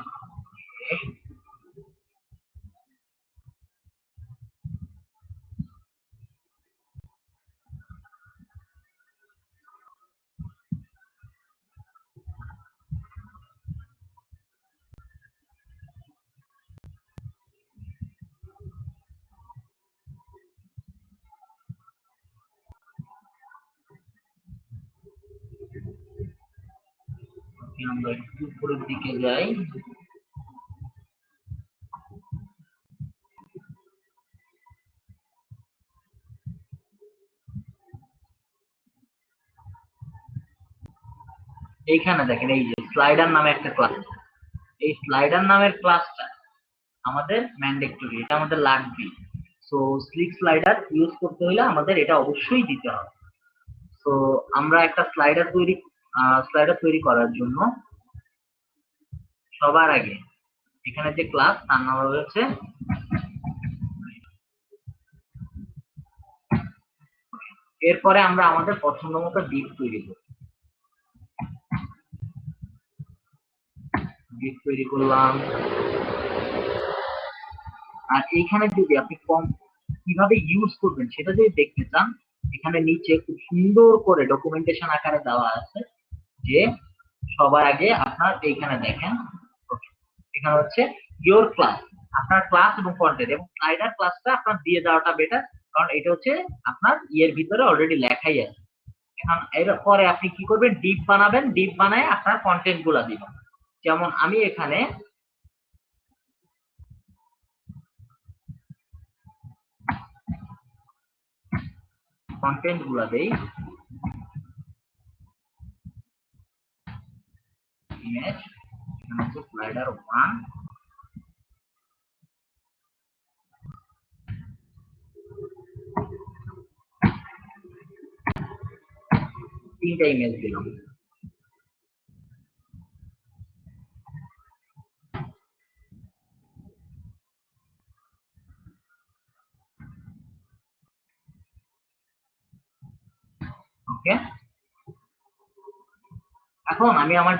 আমরা একটু উপরের দিকে যাই। এইখানে দেখেন এই যে স্লাইডার নামে একটা ক্লাস, এই স্লাইডার নামের ক্লাসটা আমাদের ম্যান্ডেটরি, এটা আমাদের লাগবে। সো স্লিক স্লাইডার ইউজ করতে হলে আমাদের এটা অবশ্যই দিতে হবে। তো আমরা একটা স্লাইডার তৈরি করার জন্য সবার আগে এখানে যে ক্লাস তার নাম হচ্ছে এরপরে আমরা আমাদের পছন্দ মতো ডিপ তৈরি করব। ডিপ তৈরি করলাম। আর এইখানে যদি আপনি কম কিভাবে ইউজ করবেন সেটা যদি দেখতে চান, এখানে নিচে খুব সুন্দর করে ডকুমেন্টেশন আকারে দেওয়া আছে যে সবার আগে আপনার এইখানে দেখেন এখানে হচ্ছে ইয়োর ক্লাস, আপনার ক্লাস এবং কন্টেন্ট এবং স্লাইডার ক্লাসটা আপনার দিয়ে দেওয়াটা বেটার, কারণ এটা হচ্ছে আপনার ইয়ের ভিতরে অলরেডি লেখাই আছে। এখন এর পরে আপনি কি করবেন, ডিপ বানাবেন, ডিপ বানায় আপনার কন্টেন্ট গুলা দিবেন। যেমন আমি এখানে কন্টেন্ট গুলা দেই, ইমেজ, এখানে হচ্ছে স্লাইডার 1, তিনটা ইমেজ দিলাম। ওকে, এখন আমি আমার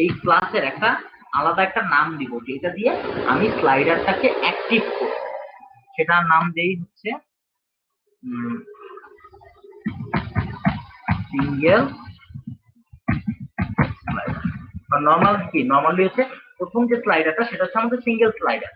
এই ক্লাসের একটা আলাদা একটা নাম দিব, যেটা দিয়ে আমি স্লাইডারটাকে অ্যাক্টিভ করব। সেটার নাম দেই হচ্ছে সিঙ্গেল স্লাইডার। নর্মালি হচ্ছে প্রথম যে স্লাইডারটা সেটা হচ্ছে আমাদের সিঙ্গেল স্লাইডার।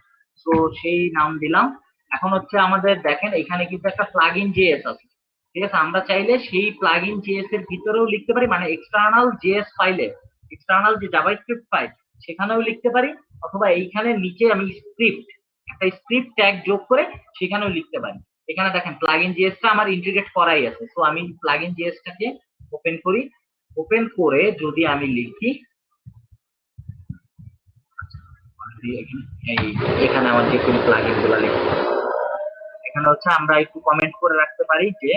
তো সেই নাম দিলাম। এখন হচ্ছে আমাদের দেখেন এখানে কিন্তু একটা প্লাগইন জেএস আছে, ঠিক আছে? আমরা চাইলে সেই প্লাগইন জেএস এর ভিতরেও লিখতে পারি, মানে এক্সটার্নাল জেএস ফাইলে, এক্সটার্নাল যে জাভাস্ক্রিপ্ট ফাইল সেখানেও লিখতে পারি, অথবা এইখানে নিচে আমি একটা স্ক্রিপ্ট ট্যাগ যোগ করে সেখানেও লিখতে পারি। এখানে দেখেন প্লাগইন জেএসটা আমার ইন্টিগ্রেট করাই আছে। তো আমি প্লাগইন জেএসটাকে ওপেন করি, ওপেন করে যদি আমি লিখি এখানে আমার যে কোনো প্লাগইন গুলো লিখতে, এখানে হচ্ছে আমরা একটু কমেন্ট করে রাখতে পারি যে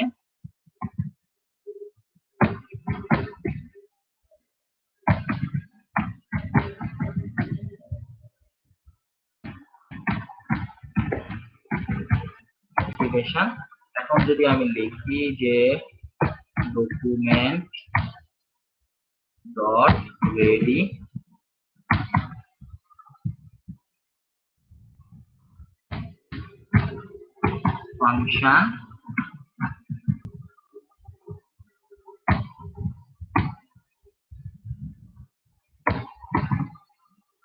এখন যদি আমি লিখি যে ডকুমেন্ট ডট রেডি ফাংশন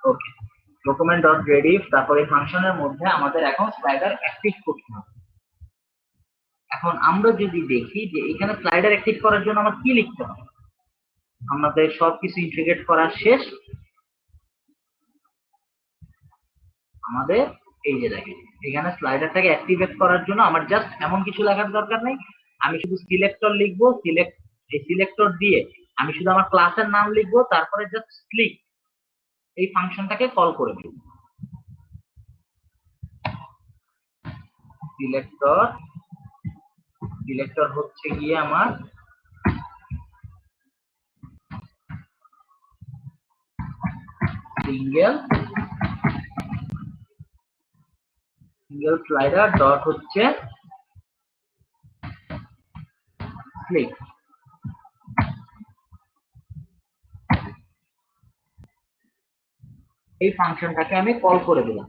ওকে, ডকুমেন্ট ডট রেডি, তারপরে ফাংশনের মধ্যে আমাদের এখন স্লাইডার অ্যাক্টিভ করতে হবে। এখন আমরা যদি দেখি যে এখানে স্লাইডার অ্যাক্টিভ করার জন্য আমার কি লিখতে হবে, আমাদের সবকিছু ইন্টিগ্রেট করা শেষ। আমাদের এই যে দেখেন এখানে স্লাইডারটাকে অ্যাক্টিভেট করার জন্য আমার জাস্ট এমন কিছু লেখার দরকার নেই, আমি শুধু সিলেক্টর লিখবো, সিলেক্টর দিয়ে আমি শুধু আমার ক্লাসের নাম লিখবো, তারপরে জাস্ট ক্লিক এই ফাংশনটাকে কল করে দেব। সিলেক্টর সিলেক্টর হচ্ছে গিয়ে আমার সিঙ্গেল স্লাইডার ডট হচ্ছে ক্লিক। এই ফাংশনটাকে আমি কল করে দিলাম।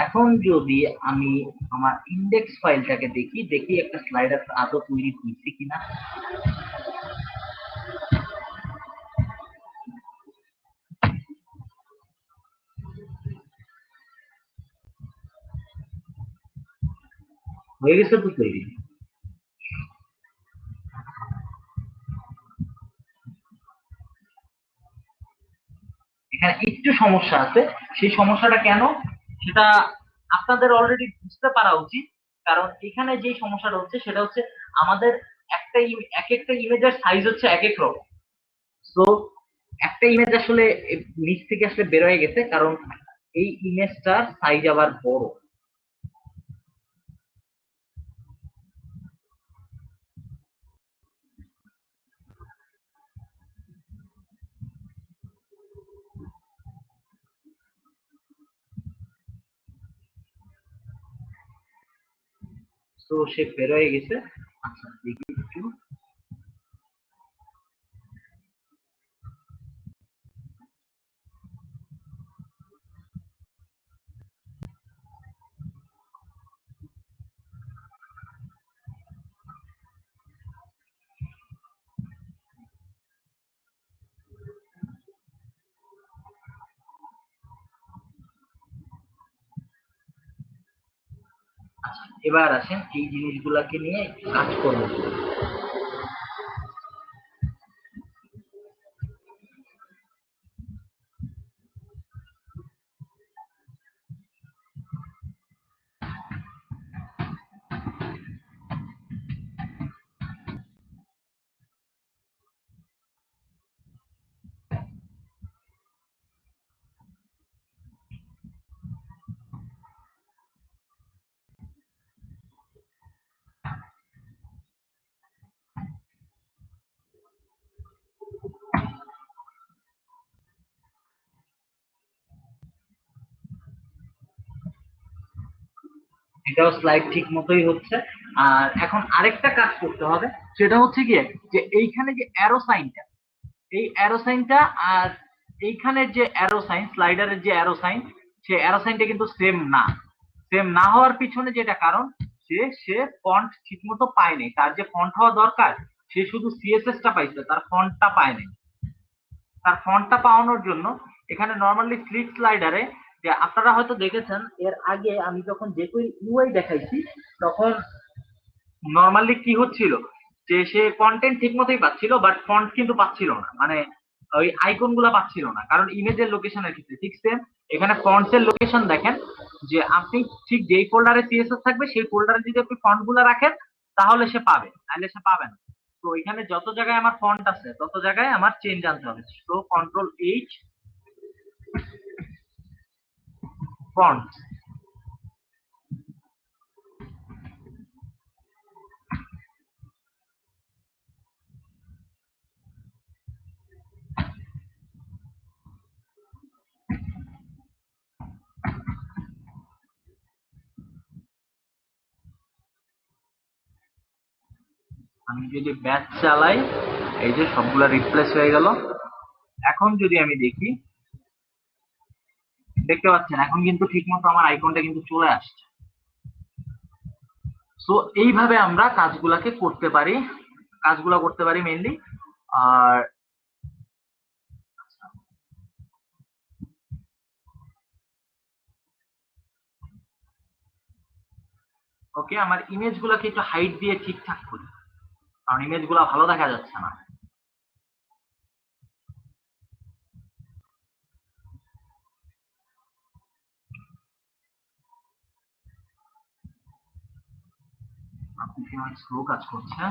এখন যদি আমি আমার ইন্ডেক্স ফাইলটাকে দেখি একটা স্লাইডার আদৌ তৈরি হয়েছে কিনা। হয়ে গেছে তো তৈরি। এখানে একটু সমস্যা আছে, সেই সমস্যাটা কেন সেটা আপনাদের অলরেডি বুঝতে পারা উচিত। কারণ এখানে যে সমস্যাটা হচ্ছে সেটা হচ্ছে আমাদের এক একটা ইমেজের সাইজ হচ্ছে এক এক রকম। তো একটা ইমেজ আসলে নিচ থেকে আসলে বের হয়ে গেছে, কারণ এই ইমেজটার সাইজ আবার বড়। তো সে বের হয়ে গেছে। আচ্ছা দেখি একটু। আচ্ছা এবার আসেন এই জিনিসগুলাকে নিয়ে একটু কাজ করবো। এটাও স্লাইড ঠিক মতোই হচ্ছে। আর এখন আরেকটা কাজ করতে হবে, সেটা হচ্ছে গিয়ে যে এইখানে যে অ্যারো সাইনটা, এই অ্যারো সাইনটা আর এইখানের যে অ্যারো সাইন, স্লাইডারের যে অ্যারো সাইন, সে অ্যারো সাইনটা কিন্তু সেম না। সেম না হওয়ার পিছনে যেটা কারণ, সে ফন্ট ঠিক মতো পায়নি। তার যে ফন্ট হওয়া দরকার সে শুধু সিএসএস টা পাইছে, তার ফন্টটা পায়নি। তার ফন্টটা পাওয়ানোর জন্য এখানে নর্মালি ফ্লিপ স্লাইডারে, যে আপনারা হয়তো দেখেছেন এর আগে আমি যখন জেকুইল ইউআই দেখাইছি, তখন নর্মালি কি হচ্ছিল যে সে কন্টেন্ট ঠিক মতোই পাচ্ছিল, বাট ফন্ট কিন্তু পাচ্ছিল না, মানে ওই আইকন গুলা পাচ্ছিল না। কারণ ইমেজের লোকেশনের ক্ষেত্রে ঠিক সেম এখানে ফন্টস এর লোকেশন দেখেন, যে আপনি ঠিক যেই ফোল্ডারে সিএসএস থাকবে সেই ফোল্ডারে যদি আপনি ফন্ট গুলা রাখেন তাহলে সে পাবে, নাহলে সে পাবে না। তো এখানে যত জায়গায় আমার ফন্ট আছে তত জায়গায় আমার চেঞ্জ আনতে হবে। তো কন্ট্রোল এইচ ফন্ট। আমি যদি ব্যাচ চালাই, এই যে সবগুলা রিপ্লেস হয়ে গেল। এখন যদি আমি দেখি, দেখতে পাচ্ছেন এখন কিন্তু ঠিক মতো আমার আইকনটা কিন্তু চলে আসছে। সো এইভাবে আমরা কাজগুলা করতে পারি মেইনলি। আর ওকে, আমার ইমেজ গুলাকে একটু হাইট দিয়ে ঠিকঠাক করি, কারণ ইমেজ গুলা ভালো দেখা যাচ্ছে না। আপনি অনেক স্লো কাজ করছে।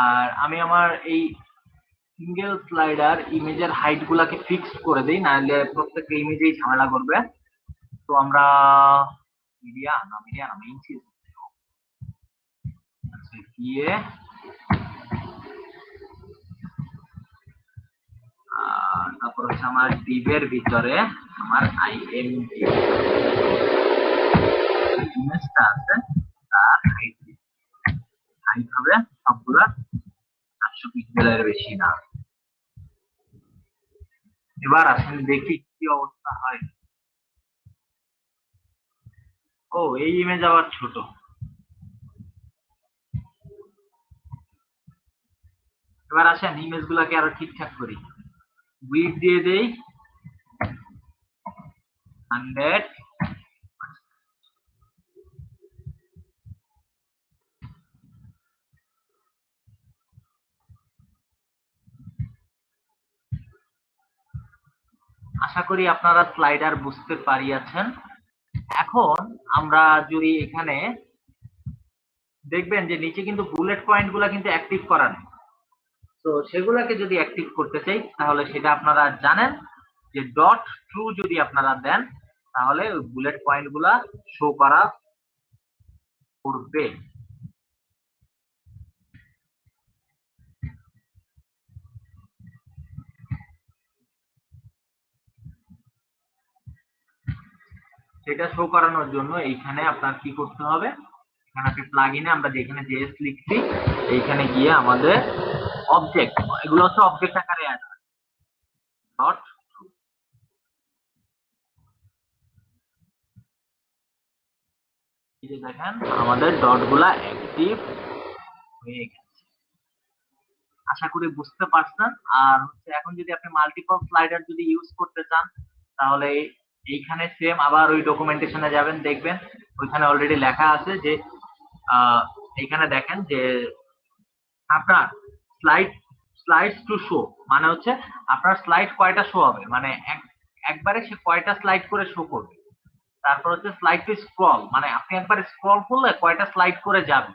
আর আমি আমার এই সিঙ্গেল স্লাইডার ইমেজের হাইট গুলাকে ফিক্সড করে দিই, নাহলে প্রত্যেকটা ইমেজেই ঝামেলা করবে। তো আমরা মিডিয়া না মেইন চিজ গিয়ে তারপর হচ্ছে আমার ডিভের ভিতরে আমার আইএমজি ইমেজটা আছে, তার হাইট হবে সবগুলা 400 পিক্সেলের বেশি না। এবার আসলে দেখি কি অবস্থা হয়। ও, এই ইমেজ আবার ছোট। এবার আসেন ইমেজ গুলাকে আরো ঠিকঠাক করি। উইডথ দিয়ে দেই 100, আশা করি আপনারা স্লাইডার বুঝতে পারিয়াছেন। এখন আমরা যদি এখানে দেখবেন যে নিচে কিন্তু বুলেট পয়েন্ট গুলা কিন্তু অ্যাক্টিভ করা নেই। তো সেগুলাকে যদি অ্যাক্টিভ করতে চাই তাহলে সেটা আপনারা জানেন যে ডট ট্রু যদি আপনারা দেন তাহলে ওই বুলেট পয়েন্ট গুলা শো করা করবে। সেটা শো করানোর জন্য এইখানে আপনার কি করতে হবে, এখানে আপনি প্লাগইনে আমরা যেখানে জেএস লিখছি এইখানে গিয়ে আমাদের অবজেক্ট, এগুলো হচ্ছে অবজেক্ট আকারে অ্যাড হয়, ডট এই যে দেখেন আমাদের ডট গুলা অ্যাক্টিভ হয়ে গেছে। আশা করি বুঝতে পারছেন। আর হচ্ছে এখন যদি আপনি মাল্টিপল স্লাইডার যদি ইউজ করতে চান তাহলে এইখানে সেম আবার ওই ডকুমেন্টেশনে যাবেন, দেখবেন ওইখানে অলরেডি লেখা আছে যে এইখানে দেখেন যে আপনার স্লাইডস টু শো মানে হচ্ছে আপনার স্লাইড কয়টা শো হবে, মানে একবারে সে কয়টা স্লাইড করে শো করবে। তারপর হচ্ছে স্লাইড টু স্ক্রল মানে আপনি একবার স্ক্রল করলে কয়টা স্লাইড করে যাবে,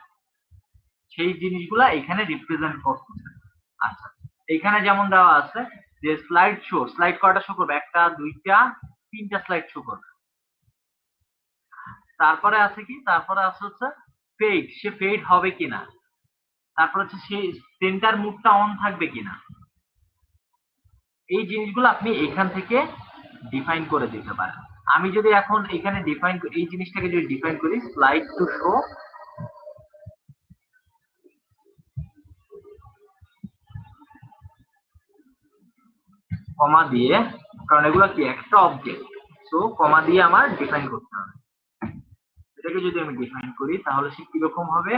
সেই জিনিসগুলা এখানে রিপ্রেজেন্ট করতেছে। আচ্ছা, এখানে যেমন দেওয়া আছে যে স্লাইড কয়টা শো করবে, একটা, দুইটা, তিনটা স্লাইড শো করবে। তারপরে আছে কি, তারপরে আছে হচ্ছে ফেড, সে ফেড হবে কিনা, তারপর হচ্ছে সেই সেন্টার মুডটা অন থাকবে কিনা। এই জিনিসগুলো আপনি এখান থেকে ডিফাইন করে দিতে পারেন। আমি যদি এখন এখানে এই জিনিসটাকে যদি ডিফাইন করি স্লাইড টু শো কমা দিয়ে, কারণ এগুলো কি একটা অবজেক্ট, সো কমা দিয়ে আমার ডিফাইন করতে হবে। এটাকে যদি আমি ডিফাইন করি তাহলে সে কিরকম হবে,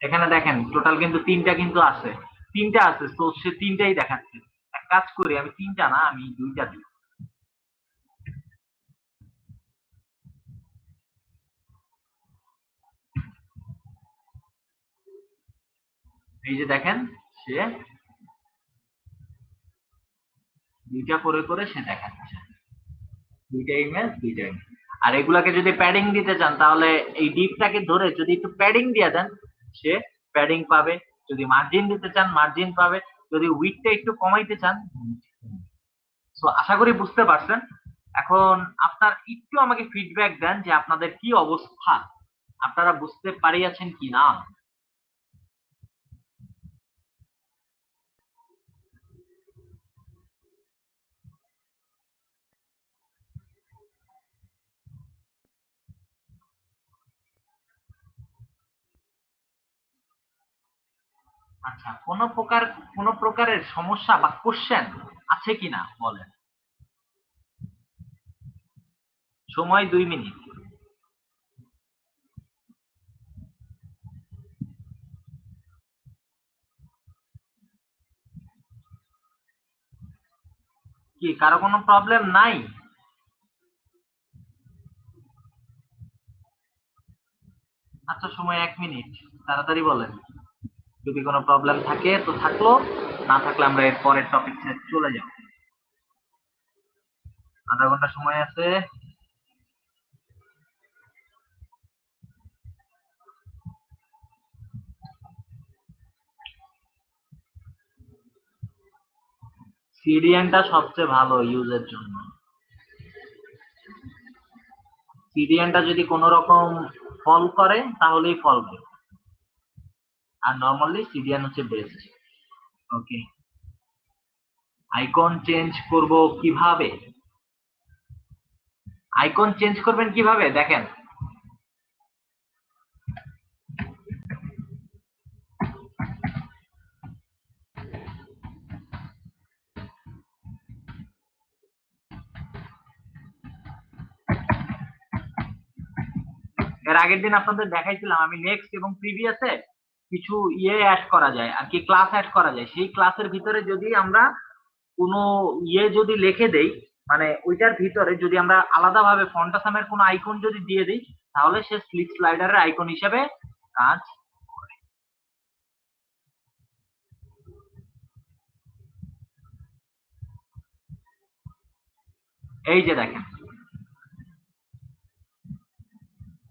এখানে দেখেন টোটাল কিন্তু তিনটা আছে, তো সে তিনটাই দেখাচ্ছে। এক কাজ করি, আমি তিনটা না আমি দুইটা দিই। এই যে দেখেন সে দুইটা করে করে সে দেখাচ্ছে, দুইটা ইমেজ। আর এগুলাকে যদি প্যাডিং দিতে চান তাহলে এই ডিপটাকে ধরে যদি একটু প্যাডিং দিয়ে দেন সে প্যাডিং পাবে, যদি মার্জিন দিতে চান মার্জিন পাবে, যদি উইডথটা একটু কমাইতে চান। সো আশা করি বুঝতে পারছেন। এখন আপনার একটু আমাকে ফিডব্যাক দেন যে আপনাদের কি অবস্থা, আপনারা বুঝতে পারিয়াছেন কি না। আচ্ছা, কোন প্রকারের সমস্যা বা কোশ্চেন আছে কিনা বলেন। সময় 2 মিনিট। কি কারো কোনো প্রবলেম নাই? আচ্ছা, সময় 1 মিনিট, তাড়াতাড়ি বলেন। যদি কোনো প্রবলেম থাকে তো থাকলো, না থাকলে আমরা এর পরের টপিকে চলে যাব। আধা ঘন্টা সময় আছে। সিডিএনটা সবচেয়ে ভালো ইউজের জন্য। সিডিএনটা যদি কোনো রকম ফল করে তাহলেই ফল করে, আর নর্মালি সিডিএন হচ্ছে বেস্ট। ওকে, আইকন চেঞ্জ করব কিভাবে? আইকন চেঞ্জ করবেন কিভাবে দেখেন। এর আগের দিন আপনাদের দেখাইছিলাম আমি নেক্সট এবং প্রিভিয়াসে কিছু অ্যাড করা যায় আর কি, ক্লাস অ্যাড করা যায়। সেই ক্লাসের ভিতরে যদি আমরা কোনো যদি লিখে দেই, মানে ওইটার ভিতরে যদি আমরা আলাদাভাবে ফন্টাসামের কোনো আইকন যদি দিয়ে দিই, তাহলে সে স্লিপ স্লাইডারের আইকন হিসেবে কাজ করে। এই যে দেখেন,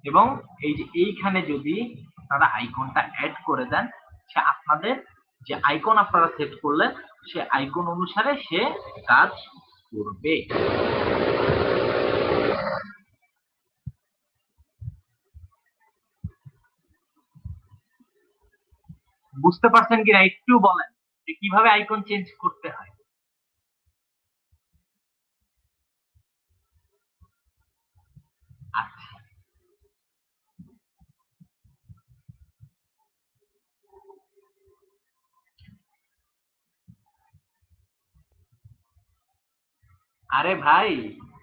এবং এই যে এইখানে যদি আপনারা আইকনটা অ্যাড করে দেন, সে আপনাদের যে আইকন আপনারা সেট করলেন সে আইকন অনুসারে সে কাজ করবে। বুঝতে পারছেন কিনা একটু বলেন যে কিভাবে আইকন চেঞ্জ করতে হয়। আচ্ছা, আরে ভাই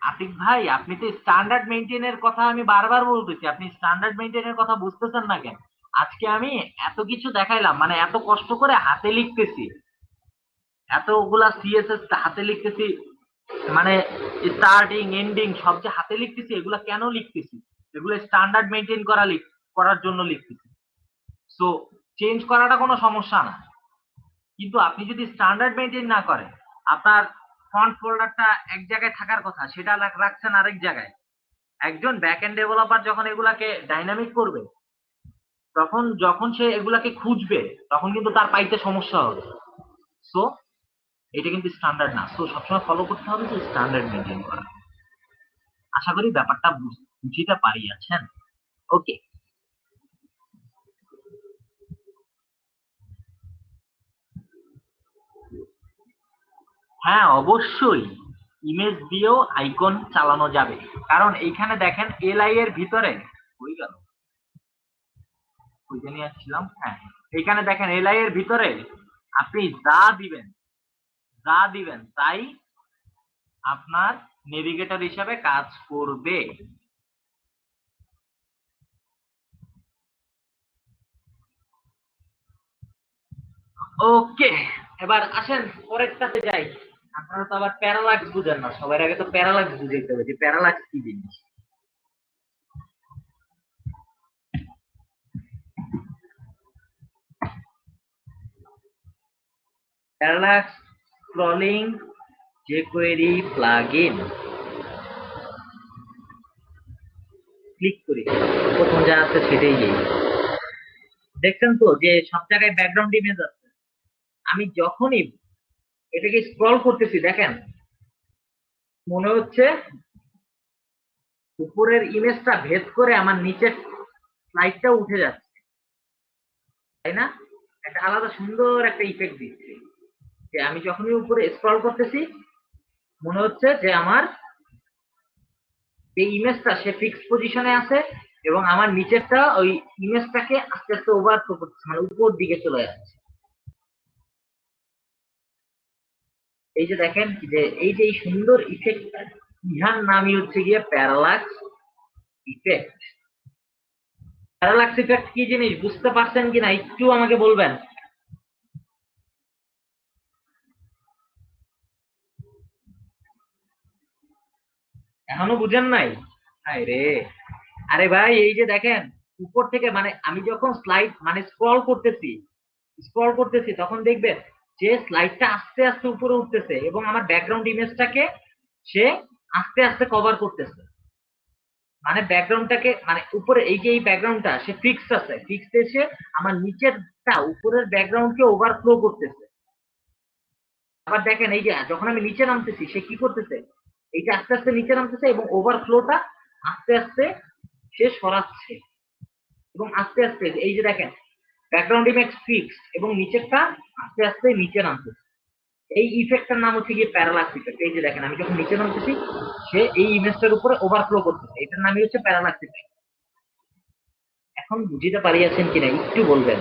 আতিক ভাই, আপনি তো স্ট্যান্ডার্ড মেইনটেইনের কথা আমি বারবার বলতেছি, আপনি স্ট্যান্ডার্ড মেইনটেইনের কথা বুঝতেছেন না কেন? আজকে আমি এত কিছু দেখাইলাম, মানে এত কষ্ট করে হাতে লিখতেছি, এতগুলা সিএসএস হাতে লিখতেছি, মানে স্টার্টিং এন্ডিং সব যে হাতে লিখতেছি, এগুলা কেন লিখতেছি? এগুলো স্ট্যান্ডার্ড মেইনটেইন করার জন্য লিখতেছি। সো চেঞ্জ করাটা কোনো সমস্যা না, কিন্তু আপনি যদি স্ট্যান্ডার্ড মেইনটেইন না করেন, আপনার ফন্ট ফোল্ডারটা এক জায়গায় থাকার কথা সেটা রাখছেন আরেক জায়গায়। একজন ব্যাক এন্ড ডেভেলপার যখন এগুলাকে ডাইনামিক করবে, তখন যখন সে এগুলাকে খুঁজবে তখন কিন্তু তার পাইতে সমস্যা হবে। সো এটা কিন্তু স্ট্যান্ডার্ড না। সো সবসময় ফলো করতে হবে যে স্ট্যান্ডার্ড মেনটেন করা। আশা করি ব্যাপারটা বুঝিতে পারিয়াছেন। ওকে, হ্যাঁ অবশ্যই ইমেজ দিয়েও আইকন চালানো যাবে। কারণ এইখানে দেখেন এলআই এর ভিতরে হয়ে গেল, ওইটা নিয়ে আসছিলাম। হ্যাঁ, এইখানে দেখেন এলআই এর ভিতরে আপনি যা দিবেন তাই আপনার নেভিগেটর হিসাবে কাজ করবে। ওকে, এবার আসেন পরেরটাতে যাই। আপনারা তো আবার প্যারালাক্স বুঝেন না, সবার আগে তো প্যারালাক্স বুঝাইতে হবে যে প্যারালাক্স কি জিনিস। Parallax scrolling jQuery plugin, click করি প্রথম যা আছে সেটাই যাই। দেখছেন তো যে সব জায়গায় ব্যাকগ্রাউন্ড ইমেজ আছে। আমি যখনই এটাকে স্ক্রল করতেছি দেখেন মনে হচ্ছে উপরের ইমেজটা ভেদ করে আমার নিচের স্লাইডটা উঠে যাচ্ছে, তাই না? একটা আলাদা সুন্দর একটা ইফেক্ট দিচ্ছে যে আমি যখনই উপরে স্ক্রল করতেছি মনে হচ্ছে যে আমার এই ইমেজটা সে ফিক্স পজিশনে আছে এবং আমার নিচেরটা ওই ইমেজটাকে আস্তে আস্তে ওভারফ্লো করছে, মানে উপর দিকে চলে যাচ্ছে। এই যে দেখেন যে এই সুন্দর ইফেক্ট, ইহার নামই হচ্ছে গিয়ে প্যারালাক্স ইফেক্ট। প্যারালাক্স ইফেক্ট কি জিনিস বুঝতে পারছেন কিনা একটু আমাকে বলবেন। এখনো বুঝেন নাই? হায় রে, আরে ভাই এই যে দেখেন উপর থেকে, মানে আমি যখন স্লাইড মানে স্ক্রল করতেছি তখন দেখবেন যে স্লাইডটা আস্তে আস্তে উপরে উঠতেছে এবং আমার ব্যাকগ্রাউন্ড ইমেজটাকে সে আস্তে আস্তে কভার করতেছে, মানে ব্যাকগ্রাউন্ডটাকে, মানে উপরে এই যে এই ব্যাকগ্রাউন্ডটা সে ফিক্সড আছে, ফিক্সড এসে আমার নিচেরটা উপরের ব্যাকগ্রাউন্ডকে ওভারফ্লো করতেছে। আবার দেখেন এই যে যখন আমি নিচে নামতেছি সে কি করতেছে, এই যে আস্তে আস্তে নিচে নামতেছে এবং ওভারফ্লোটা আস্তে আস্তে সে সরাচ্ছে, এবং আস্তে আস্তে এই যে দেখেন ব্যাকগ্রাউন্ড ইমেজ ফিক্সড এবং নিচেরটা আস্তে আস্তে নিচে নামতেছে। এই ইফেক্টটার নাম হচ্ছে গিয়ে প্যারালাক্স ইফেক্ট। এই যে দেখেন আমি যখন নিচে নামতেছি সে এই ইমেজটার উপরে ওভারফ্লো করতেছে, এটার নামই হচ্ছে প্যারালাক্স ইফেক্ট। এখন বুঝিতে পারিয়াছেন কিনা একটু বলবেন?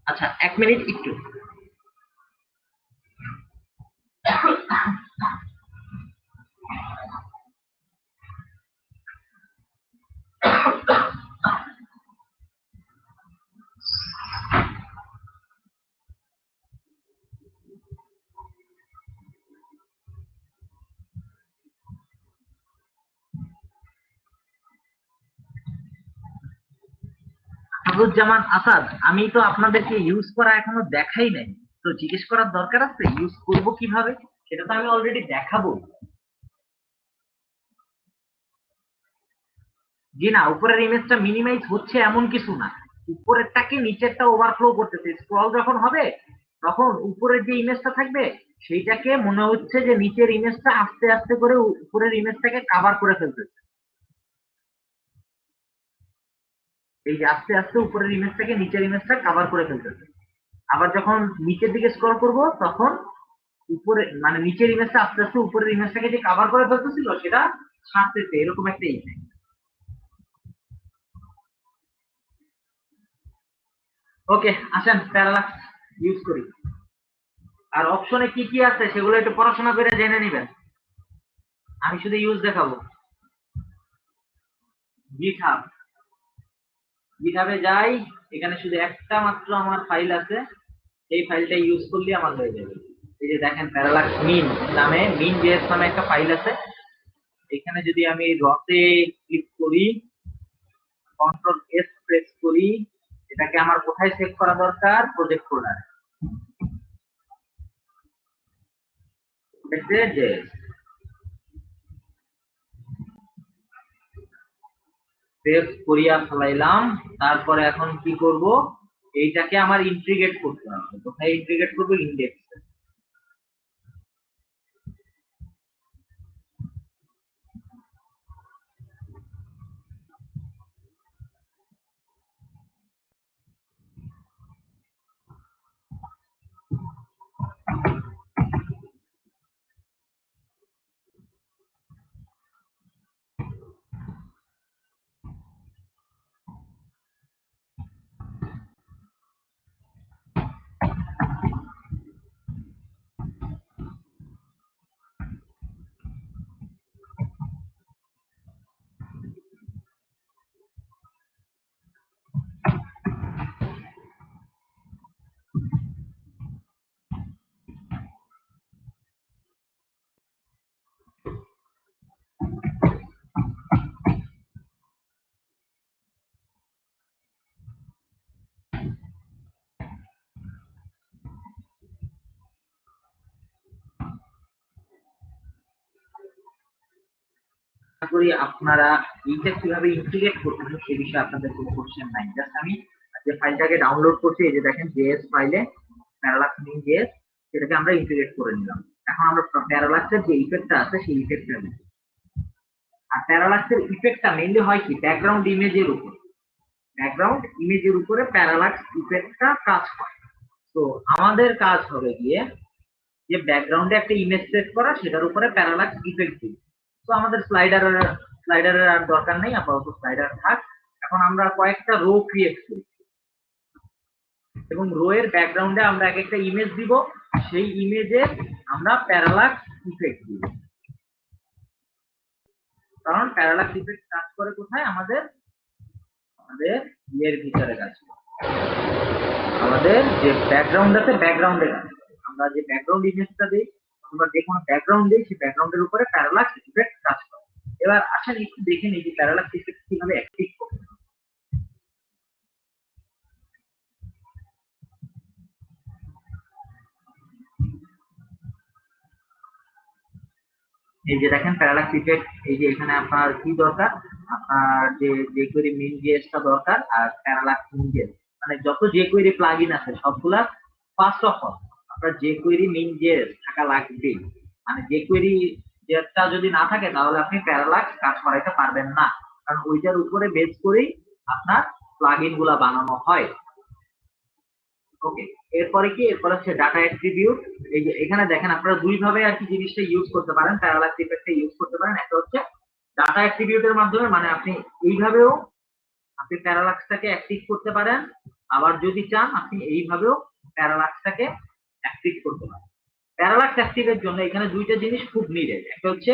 আচ্ছা, 1 মিনিট একটু। আসাদুজ্জামান আসাদ, আমি তো আপনাদেরকে ইউজ করা এখনো দেখাই নাই, তো জিজ্ঞেস করার দরকার আছে ইউজ করব কিভাবে? সেটা তো আমি অলরেডি দেখাবো। জি না, উপরের ইমেজটা মিনিমাইজ হচ্ছে এমন কিছু না, উপরেরটাকে নিচেরটা ওভারফ্লো করতেছে। স্ক্রল যখন হবে তখন উপরের যে ইমেজটা থাকবে সেইটাকে মনে হচ্ছে যে নিচের ইমেজটা আস্তে আস্তে করে উপরের ইমেজটাকে কাভার করে ফেলতেছে। এই যে আস্তে আস্তে উপরের ইমেজটাকে নিচের ইমেজটা কাভার করে ফেলতেছে। আবার যখন নিচের দিকে স্ক্রল করব তখন উপরে, মানে নিচের ইমেজটা আস্তে আস্তে উপরের ইমেজটাকে যে কাভার করে ফেলতেছিল সেটা ছাড়তেছে, এরকম একটা ইফেক্ট। ওকে, আসেন প্যারালাক্স ইউজ করি। আর অপশনে কি কি আছে সেগুলো একটু পড়াশোনা করে জেনে নিবেন, আমি শুধু ইউজ দেখাবো। গিটহাব, গিটহাবে যাই, এখানে শুধু একটা মাত্র আমার ফাইল আছে, এই ফাইলটা ইউজ করলে আমার হয়ে যাবে। এই যে দেখেন প্যারালাক্স মিন নামে, মিন জেএস নামে একটা ফাইল আছে। এখানে যদি আমি রতে ক্লিক করি, কন্ট্রোল এস প্রেস করি, এটাকে আমার কোথায় সেভ করা দরকার? প্রজেক্ট ফোল্ডারে। সেভ করিয়া ফেলাইলাম। তারপরে এখন কি করব, এইটাকে আমার ইন্টিগ্রেট করতে হবে। কোথায় ইন্টিগ্রেট করবো? ইন্ডেক্স। আশা করি আপনারা এইটা কিভাবে ইন্টিগ্রেট করবেন সে বিষয়ে আপনাদের কোনো কোশ্চেন নাই। জাস্ট আমি যে ফাইলটাকে ডাউনলোড করছি, এই যে দেখেন জেএস ফাইলে প্যারালাক্স মিন জেএস, সেটাকে আমরা ইন্টিগ্রেট করে নিলাম। এখন আমরা প্যারালাক্সের যে ইফেক্টটা আছে সেই ইফেক্টটা নিই। আর প্যারালাক্সের ইফেক্টটা মেইনলি হয় কি ব্যাকগ্রাউন্ড ইমেজের উপর, ব্যাকগ্রাউন্ড ইমেজের উপরে প্যারালাক্স ইফেক্টটা কাজ করে। তো আমাদের কাজ হবে গিয়ে যে ব্যাকগ্রাউন্ডে একটা ইমেজ সেট করা, সেটার উপরে প্যারালাক্স ইফেক্ট দিই। তো আমাদের স্লাইডারের আর দরকার নেই, আপাতত স্লাইডার থাক। এখন আমরা কয়েকটা রো ক্রিয়েট করি এবং রো এর ব্যাকগ্রাউন্ডে আমরা এক একটা ইমেজ দিব, সেই ইমেজে আমরা প্যারালাক্স ইফেক্ট দিব। কারণ প্যারালাক্স ইফেক্ট কাজ করে কোথায়? আমাদের আমাদের ইয়ের ভিতরে কাজ করে, আমাদের যে ব্যাকগ্রাউন্ড আছে ব্যাকগ্রাউন্ডে কাজ করে। আমরা যে ব্যাকগ্রাউন্ড ইমেজটা দিই, আমরা যে কোনো ব্যাকগ্রাউন্ড দিই, সেই ব্যাকগ্রাউন্ডের উপরে প্যারালাক্স ইফেক্ট কাজ করে। এবার আসেন একটু দেখে নিই যে প্যারালাক্স ইফেক্ট কিভাবে অ্যাক্টিভ করতে। এই যে দেখেন প্যারালাক্স ইফেক্ট, এই যে এখানে আপনার কি দরকার, আপনার যে jQuery min js টা দরকার, আর প্যারালাক্স min js, মানে যত jQuery প্লাগইন আছে সবগুলা ফার্স্ট অফ অল আপনার jQuery min js থাকা লাগবে। মানে jQuery টা যদি না থাকে তাহলে আপনি প্যারালাক্স কাজ করাইতে পারবেন না, কারণ ওইটার উপরে বেস করেই আপনার প্লাগইন গুলা বানানো হয়। ওকে, এরপরে কি, এরপরে হচ্ছে ডাটা অ্যাট্রিবিউট। এই যে এখানে দেখেন আপনারা দুই ভাবে আর কি জিনিসটা ইউজ করতে পারেন, প্যারালাক্স ইফেক্টটা ইউজ করতে পারেন। একটা হচ্ছে ডাটা অ্যাট্রিবিউটের মাধ্যমে, মানে আপনি এইভাবেও আপনি প্যারালাক্সটাকে অ্যাক্টিভ করতে পারেন, আবার যদি চান আপনি এইভাবেও প্যারালাক্সটাকে অ্যাক্টিভ করতে পারেন। প্যারালাক্স অ্যাক্টিভের জন্য এখানে দুইটা জিনিস খুব নিডেড। একটা হচ্ছে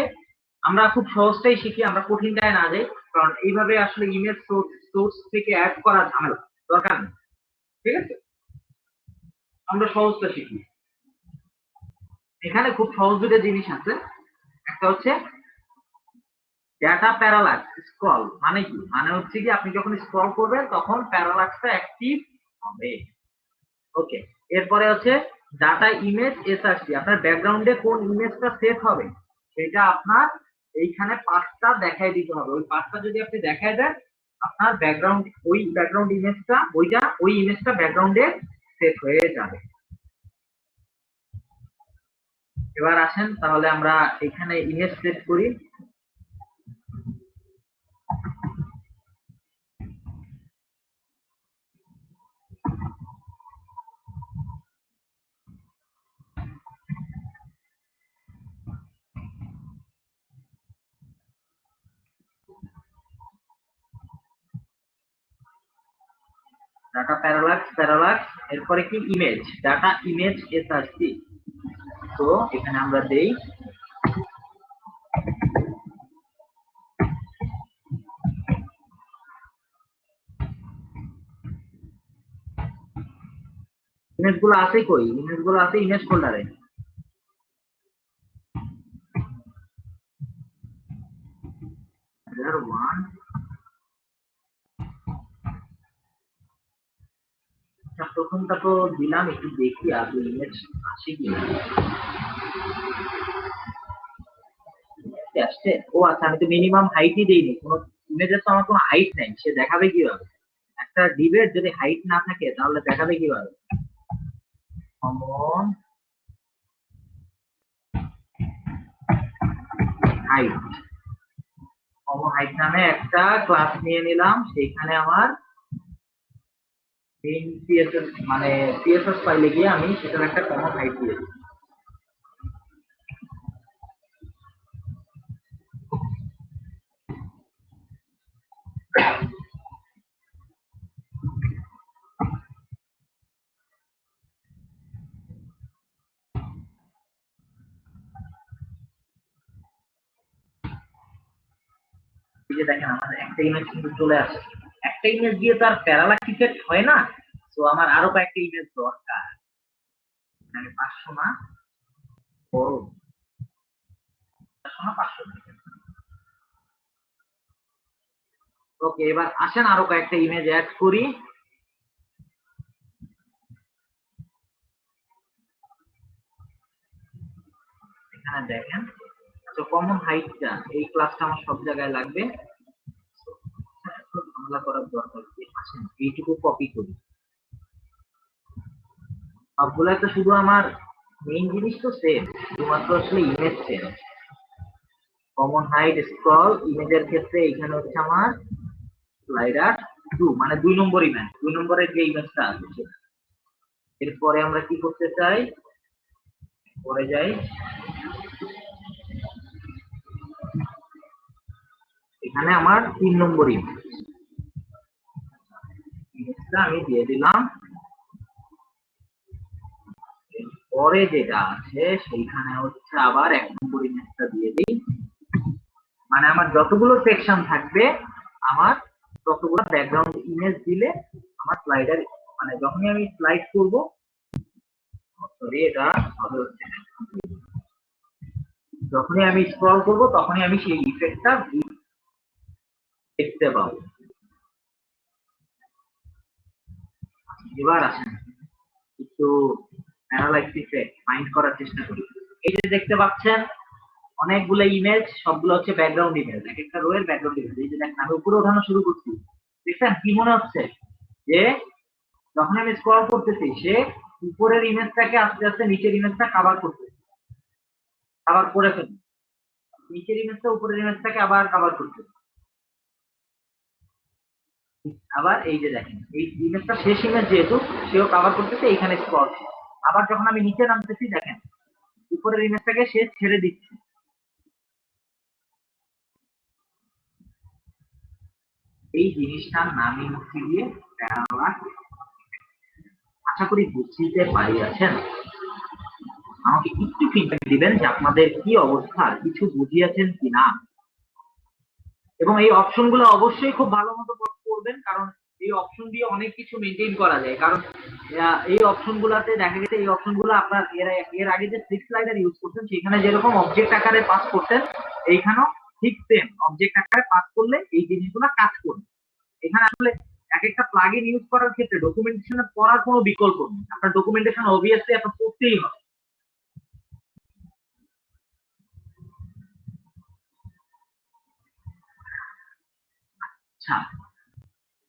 আমরা খুব সহজটাই শিখি, আমরা কঠিনটায় না যাই, কারণ এইভাবে আসলে ইমেজ সোর্স থেকে অ্যাড করা ঝামেলা, দরকার নেই। ঠিক আছে, আমরা সহজটা শিখি। এখানে খুব সহজ দুটো জিনিস আছে। একটা হচ্ছে ডেটা প্যারালাক্স স্ক্রল, মানে কি, মানে হচ্ছে কি আপনি যখন স্ক্রল করবেন তখন প্যারালাক্সটা অ্যাক্টিভ হবে। ওকে, এরপরে হচ্ছে ডাটা ইমেজ এসআরসি, আপনার ব্যাকগ্রাউন্ডে কোন ইমেজটা সেভ হবে সেটা আপনার এইখানে পাঁচটা দেখাই দিতে হবে। ওই পাঁচটা যদি আপনি দেখাই দেন, আপনার ব্যাকগ্রাউন্ড ওই ব্যাকগ্রাউন্ড ইমেজটা ওই ইমেজটা ব্যাকগ্রাউন্ডে সেভ হয়ে যাবে। এবার আসেন তাহলে আমরা এখানে ইমেজ সেট করি। ডাটা প্যারালাক্স, এরপরে কি ইমেজ, ডাটা ইমেজ এসআরসি। তো এখানে আমরা দেই ইমেজ গুলো আছে, কই ইমেজ গুলো আছে, ইমেজ ফোল্ডারে। প্রথমটা তো দিলাম, একটু দেখি আগে ইমেজ আসে কিনা। আসছে, ও আচ্ছা, আমি তো মিনিমাম হাইটই দিইনি, কোনো ইমেজের তো আমার কোনো হাইট নাই, সে দেখাবে কিভাবে? একটা ডিবের যদি হাইট না থাকে তাহলে দেখাবে কিভাবে? কমন হাইট, কমন হাইট নামে একটা ক্লাস নিয়ে নিলাম, সেইখানে আমার মেইন সিএসএস মানে সিএসএস ফাইলে গিয়ে আমি সেটার একটা কমন হাইট দিয়ে দিই। এই যে দেখেন আমাদের একটা ইমেজ কিন্তু চলে আসে। একটা ইমেজ দিয়ে তার প্যারালাক্স ইফেক্ট হয় না, তো আমার আরো কয়েকটা ইমেজ দরকার। মানে 500 না, বড় 500 না, 500। ওকে, এবার আসেন আরো কয়েকটা ইমেজ অ্যাড করি। এখানে দেখেন, তো কমন হাইটটা এই ক্লাসটা আমার সব জায়গায় লাগবে, ঝামেলা করার দরকার কি, আসেন এইটুকু কপি করি। সবগুলা তো শুধু আমার মেইন জিনিস তো সেম, শুধুমাত্র আসলে image same. Common height scroll ইমেজের ক্ষেত্রে এখানে হচ্ছে আমার স্লাইডার 2, মানে 2 নম্বর ইমেজ, 2 নম্বরের যে ইমেজটা আছে সেটা। এরপরে আমরা কি করতে চাই, পরে যাই, এখানে আমার 3 নম্বর ইমেজটা আমি দিয়ে দিলাম। পরে যেটা আছে সেইখানে হচ্ছে আবার 1 নম্বর ইমেজটা দিয়ে দিই। মানে আমার যতগুলো সেকশন থাকবে আমার ততগুলো ব্যাকগ্রাউন্ড ইমেজ দিলে আমার স্লাইডার, মানে যখনই আমি স্লাইড করব, সরি এটা হবে হচ্ছে না, যখনই আমি স্ক্রল করব তখনই আমি সেই ইফেক্টটা দেখতে পাবো। এবার আসেন একটু প্যারালাক্স ইফেক্ট ফাইন্ড করার চেষ্টা করি। এই যে দেখতে পাচ্ছেন অনেকগুলো ইমেজ, সবগুলো হচ্ছে ব্যাকগ্রাউন্ড ইমেজ, এক একটা রো এর ব্যাকগ্রাউন্ড ইমেজ। এই যে দেখেন আমি উপরে ওঠানো শুরু করছি, দেখছেন কি মনে হচ্ছে যে যখন আমি স্ক্রল করতেছি সে উপরের ইমেজটাকে আস্তে আস্তে নিচের ইমেজটা কাভার করতেছে, কাভার করে ফেলবে, নিচের ইমেজটা উপরের ইমেজটাকে আবার কাভার করতেছে। আবার এই যে দেখেন এই ইমেজটা শেষ ইমেজ যেহেতু সেও কাভার করতেছে, এইখানে স্ক্রল। আবার যখন আমি নিচে নামতেছি দেখেন উপরের ইমেজটাকে সে ছেড়ে দিচ্ছে। এই জিনিসটার নামই হচ্ছে গিয়ে প্যারালাল। আশা করি বুঝতে পারিয়াছেন। আমাকে একটু ফিডব্যাক দিবেন যে আপনাদের কি অবস্থা, কিছু বুঝিয়েছেন কিনা। এবং এই অপশনগুলো অবশ্যই খুব ভালো মতো করবেন, কারণ এই অপশন দিয়ে অনেক কিছু মেনটেন করা যায়। কারণ এই অপশনগুলোতে দেখা গেছে এই অপশনগুলো আপনার এর আগে যে সিক্স লাইনার ইউজ করতেন সেখানে যেরকম অবজেক্ট আকারে পাস করতেন, এইখানেও ঠিক সেম অবজেক্ট আকারে পাস করলে এই জিনিসগুলো কাজ করবে। এখানে আসলে এক একটা প্লাগইন ইউজ করার ক্ষেত্রে ডকুমেন্টেশন পড়ার কোনো বিকল্প নেই, আপনার ডকুমেন্টেশন অবভিয়াসলি আপনার পড়তেই হবে। আচ্ছা,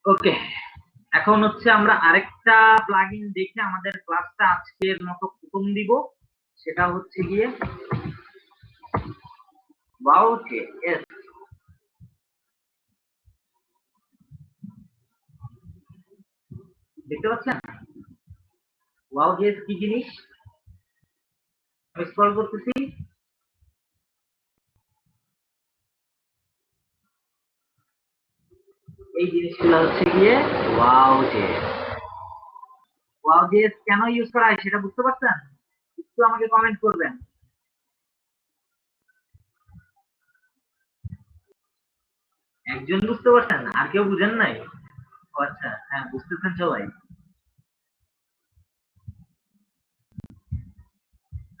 ওকে, এখন হচ্ছে আমরা আরেকটা প্লাগইন দেখে আমাদের ক্লাসটা আজকের মতো খতম দিব। সেটা হচ্ছে গিয়ে Wow.js। দেখতে পাচ্ছেন Wow.js কি জিনিস? আমি স্ক্রল করতেছি, এই জিনিসগুলো হচ্ছে গিয়ে Wow.js। Wow.js কেন ইউজ করা হয় সেটা বুঝতে পারছেন? একটু আমাকে কমেন্ট করবেন। একজন বুঝতে পারছেন, আর কেউ বুঝেন নাই? আচ্ছা, হ্যাঁ বুঝতেছেন সবাই।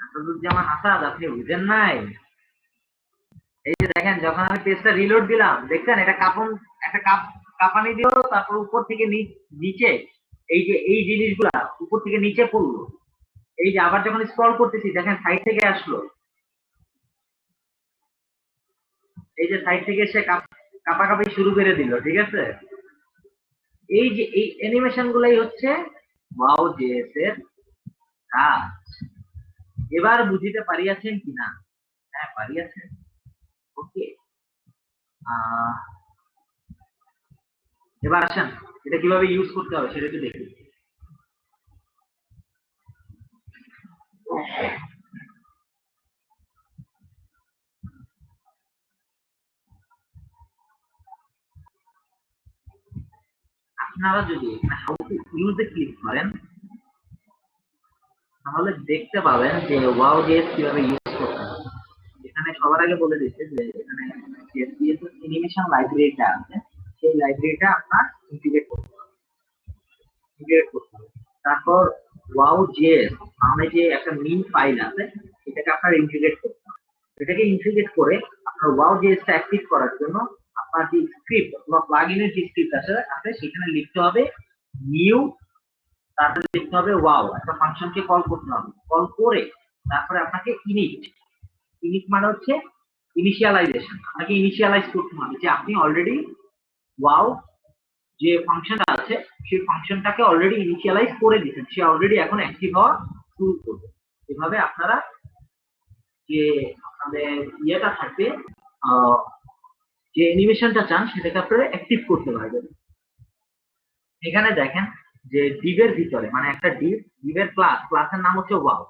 আসাদুজ্জামান আসাদ, আপনি বুঝেন নাই? এই যে দেখেন যখন আমি পেজটা রিলোড দিলাম দেখছেন এটা কাপন, একটা কাঁপানি দিল, তারপর উপর থেকে নিচে এই যে এই জিনিসগুলা উপর থেকে নিচে পড়লো। এই যে আবার যখন স্ক্রল করতেছি দেখেন সাইড থেকে আসলো, এই যে সাইড থেকে এসে কাঁপাকাঁপি শুরু করে দিল, ঠিক আছে। এই যে এই অ্যানিমেশন গুলাই হচ্ছে Wow.js এর কাজ। এবার বুঝিতে পারিয়াছেন কিনা? হ্যাঁ পারিয়াছেন, ওকে। এবার আসেন এটা কিভাবে ইউজ করতে হবে সেটা একটু দেখি। আপনারা যদি how to use a click করেন তাহলে দেখতে পাবেন যে Wow.js কিভাবে ইউজ করতে হবে। এখানে সবার আগে বলে দিচ্ছে যে এখানে অ্যানিমেশন লাইব্রেরিটা আছে, সেই লাইব্রেরিটা আপনার ইন্টিগ্রেট করতে হবে, ইন্টিগ্রেট করতে হবে। তারপর Wow.js নামে যে একটা মিন ফাইল আছে এটাকে আপনার ইন্টিগ্রেট করতে হবে। এটাকে ইন্টিগ্রেট করে আপনার Wow.js টা অ্যাক্টিভ করার জন্য আপনার যে স্ক্রিপ্ট বা প্লাগইনের যে স্ক্রিপ্ট আছে সেখানে লিখতে হবে নিউ, তারপরে লিখতে হবে ওয়াও, একটা ফাংশনকে কল করতে হবে, কল করে তারপরে আপনাকে ইনিট, ইনিট মানে হচ্ছে ইনিশিয়ালাইজেশন, আপনাকে ইনিশিয়ালাইজ করতে হবে যে আপনি অলরেডি ওয়াও যে ফাংশনটা আছে সেই ফাংশনটাকে অলরেডি ইনিশিয়ালাইজ করে দিচ্ছেন, সে অলরেডি এখন অ্যাক্টিভ হওয়া শুরু করবে। এভাবে আপনারা যে আপনাদের ইয়েটা থাকবে, যে অ্যানিমেশনটা চান সেটাকে আপনারা অ্যাক্টিভ করতে পারবেন। এখানে দেখেন যে ডিভের ভিতরে মানে একটা ডিভের ক্লাসের নাম হচ্ছে ওয়াও।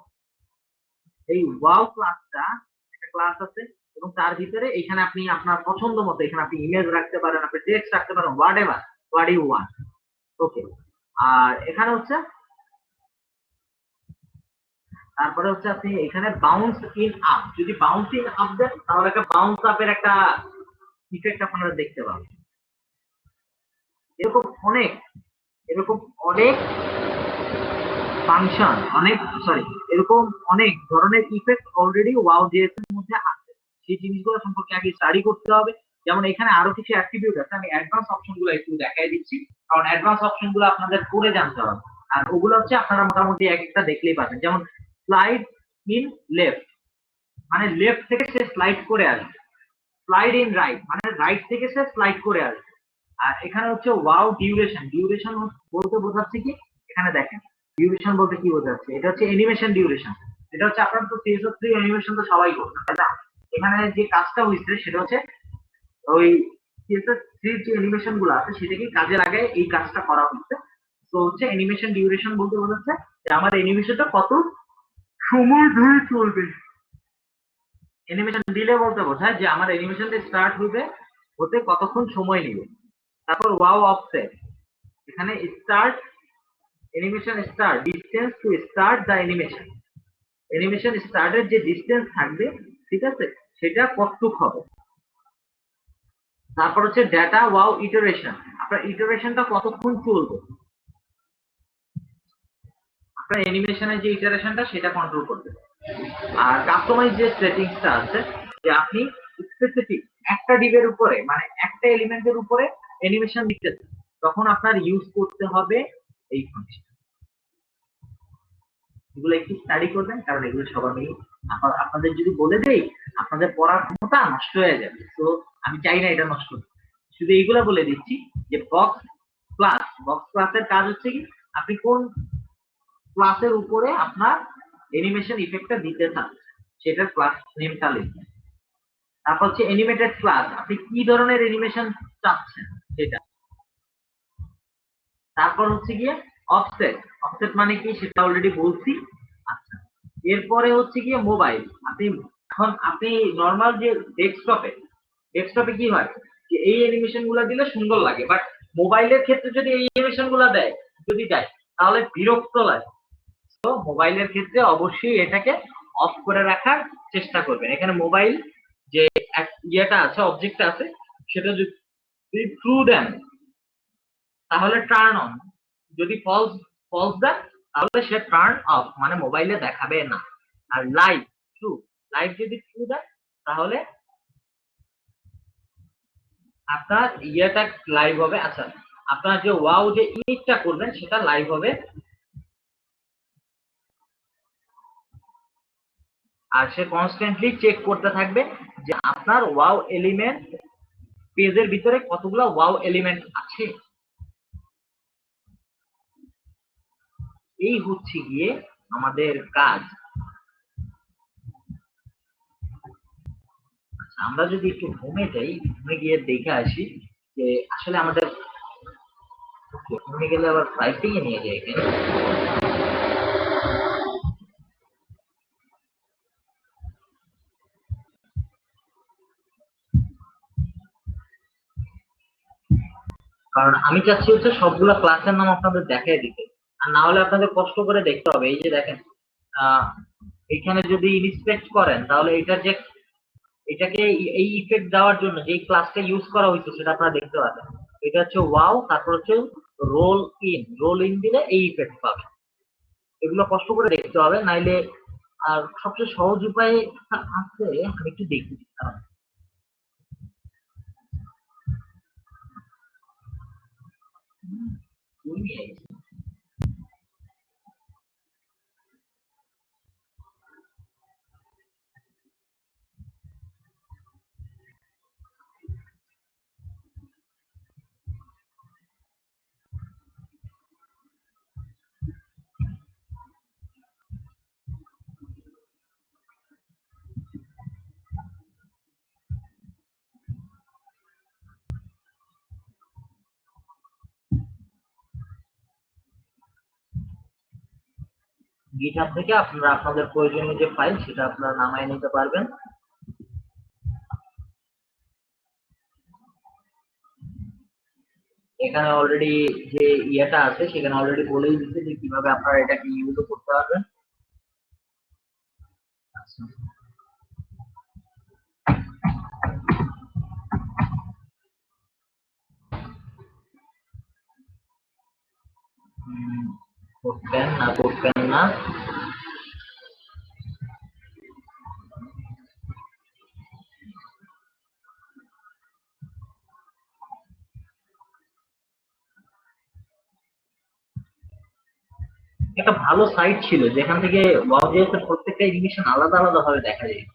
এই ওয়াও ক্লাসটা একটা ক্লাস আছে এবং তার ভিতরে এখানে আপনি আপনার পছন্দ মতো এখানে আপনি ইমেজ রাখতে পারেন, আপনি টেক্সট রাখতে পারেন, হোয়াট ইউ ওয়ান্ট, ওকে। আর এখানে হচ্ছে তারপরে হচ্ছে আপনি এখানে বাউন্স ইন আপ, যদি বাউন্স ইন আপ দেন তাহলে একটা বাউন্স আপের একটা ইফেক্ট আপনারা দেখতে পাবেন। এরকম অনেক এরকম অনেক ফাংশন, এরকম অনেক ধরনের ইফেক্ট অলরেডি Wow.js এর মধ্যে আছে। সেই জিনিসগুলো সম্পর্কে আগে স্টাডি করতে হবে। যেমন এখানে আরো কিছু অ্যাট্রিবিউট আছে, আমি অ্যাডভান্স অপশন গুলো একটু দেখাই দিচ্ছি, কারণ অ্যাডভান্স অপশন গুলো আপনাদের করে জানতে হবে। আর ওগুলো হচ্ছে আপনারা মোটামুটি এক একটা দেখলেই পাবেন। যেমন স্লাইড ইন লেফট, মানে লেফট থেকে সে স্লাইড করে আসবে, স্লাইড ইন রাইট মানে রাইট থেকে সে স্লাইড করে আসবে। আর এখানে হচ্ছে ওয়াও ডিউরেশন, ডিউরেশন বলতে বোঝাচ্ছে কি, এখানে দেখেন ডিউরেশন বলতে কি বোঝাচ্ছে, এটা হচ্ছে অ্যানিমেশন ডিউরেশন। এটা হচ্ছে আপনার তো সিএস3 অ্যানিমেশন তো সবাই করছে তাই না? এখানে যে কাজটা হয়েছে সেটা হচ্ছে ওই সিএস3 যে অ্যানিমেশন গুলো আছে সেটাকে কাজে লাগায় এই কাজটা করা হচ্ছে। তো হচ্ছে অ্যানিমেশন ডিউরেশন বলতে বোঝাচ্ছে যে আমার অ্যানিমেশনটা কত সময় ধরে চলবে। অ্যানিমেশন ডিলে বলতে বোঝায় যে আমার অ্যানিমেশনটা স্টার্ট হতে কতক্ষণ সময় নেবে। তারপর ওয়াও অফসেট, এখানে start animation start distance to start the animation, animation স্টার্টের যে ডিসটেন্স থাকবে ঠিক আছে সেটা কতটুক হবে। তারপর হচ্ছে ডেটা ওয়াও ইটারেশন, আপনার ইটারেশনটা কতক্ষণ চলবে, আপনার অ্যানিমেশনের যে ইটারেশনটা সেটা কন্ট্রোল করবে। আর কাস্টমাইজ যে সেটিংসটা আছে যে আপনি স্পেসিফিক একটা ডিভের উপরে মানে একটা এলিমেন্টের উপরে অ্যানিমেশন দিতেছেন তখন আপনার ইউজ করতে হবে এই ফাংশন। এগুলো একটু স্টাডি করবেন কারণ এগুলো সবার মিলে আপনাদের যদি বলে দেই আপনাদের পড়ার ক্ষমতা নষ্ট হয়ে যাবে, তো আমি চাই না এটা নষ্ট হোক। শুধু এইগুলা বলে দিচ্ছি যে বক্স ক্লাসের কাজ হচ্ছে কি আপনি কোন ক্লাসের উপরে আপনার অ্যানিমেশন ইফেক্টটা দিতে চান সেটার ক্লাস নেমটা লিখবেন। তারপর হচ্ছে অ্যানিমেটেড ক্লাস, আপনি কি ধরনের অ্যানিমেশন চাচ্ছেন সেটা। তারপর হচ্ছে গিয়ে অফসেট, অফসেট মানে কি সেটা অলরেডি বলছি। আচ্ছা, এরপরে হচ্ছে গিয়ে মোবাইল, আপনি নর্মাল যে ডেস্কটপে কি হয় যে এই অ্যানিমেশন গুলা দিলে সুন্দর লাগে, বাট মোবাইলের ক্ষেত্রে যদি এই অ্যানিমেশন গুলা যদি দেয় তাহলে বিরক্ত লাগে। তো মোবাইলের ক্ষেত্রে অবশ্যই এটাকে অফ করে রাখার চেষ্টা করবেন। এখানে মোবাইল যে ইয়েটা আছে অবজেক্ট আছে সেটা যদি ট্রু দেন তাহলে টার্ন অন, যদি ফলস দেন তাহলে সে টার্ন অফ মানে মোবাইলে দেখাবে না। আর লাইভ যদি ট্রু দেন তাহলে আপনার ইয়েটা লাইভ হবে। আচ্ছা, আপনার যে ওয়াও যে ইনিটটা করবেন সেটা লাইভ হবে। আর সে কনস্ট্যান্টলি চেক করতে থাকবে যে আপনার ওয়াও এলিমেন্ট পেজের ভিতরে কতগুলো ওয়াও এলিমেন্ট আছে। এই হচ্ছে গিয়ে আমাদের কাজ। আমরা যদি একটু ঘুমে যাই, ঘুমে গিয়ে দেখে আসি যে আসলে আমাদের ঘুমে গেলে আবার ফ্লাইটে নিয়ে যায় এখানে। কারণ আমি চাচ্ছি হচ্ছে সবগুলো ক্লাসের নাম আপনাদের দেখাই দিতে, আর না হলে আপনাদের কষ্ট করে দেখতে হবে। এই যে দেখেন এখানে যদি ইন্সপেক্ট করেন তাহলে এটাকে এই ইফেক্ট দেওয়ার জন্য যে ক্লাসটা ইউজ করা হয়েছে সেটা আপনারা দেখতে পাবেন। এটা হচ্ছে ওয়াও, তারপর হচ্ছে রোল ইন দিলে এই ইফেক্ট পাবেন। এগুলো কষ্ট করে দেখতে হবে নাইলে। আর সবচেয়ে সহজ উপায় আছে, আমি একটু দেখি গিটহাব থেকে আপনারা আপনাদের প্রয়োজনীয় যে ফাইল সেটা আপনারা নামায় নিতে পারবেন। এখানে অলরেডি যে ইয়েটা আছে সেখানে অলরেডি বলেই দিচ্ছে যে কিভাবে আপনারা এটাকে ইউজ করতে পারবেন। করবেন না একটা ভালো সাইট ছিল যেখান থেকে ওয়াও.জেএস এর প্রত্যেকটা অ্যানিমেশন আলাদা আলাদা ভাবে দেখা যায়।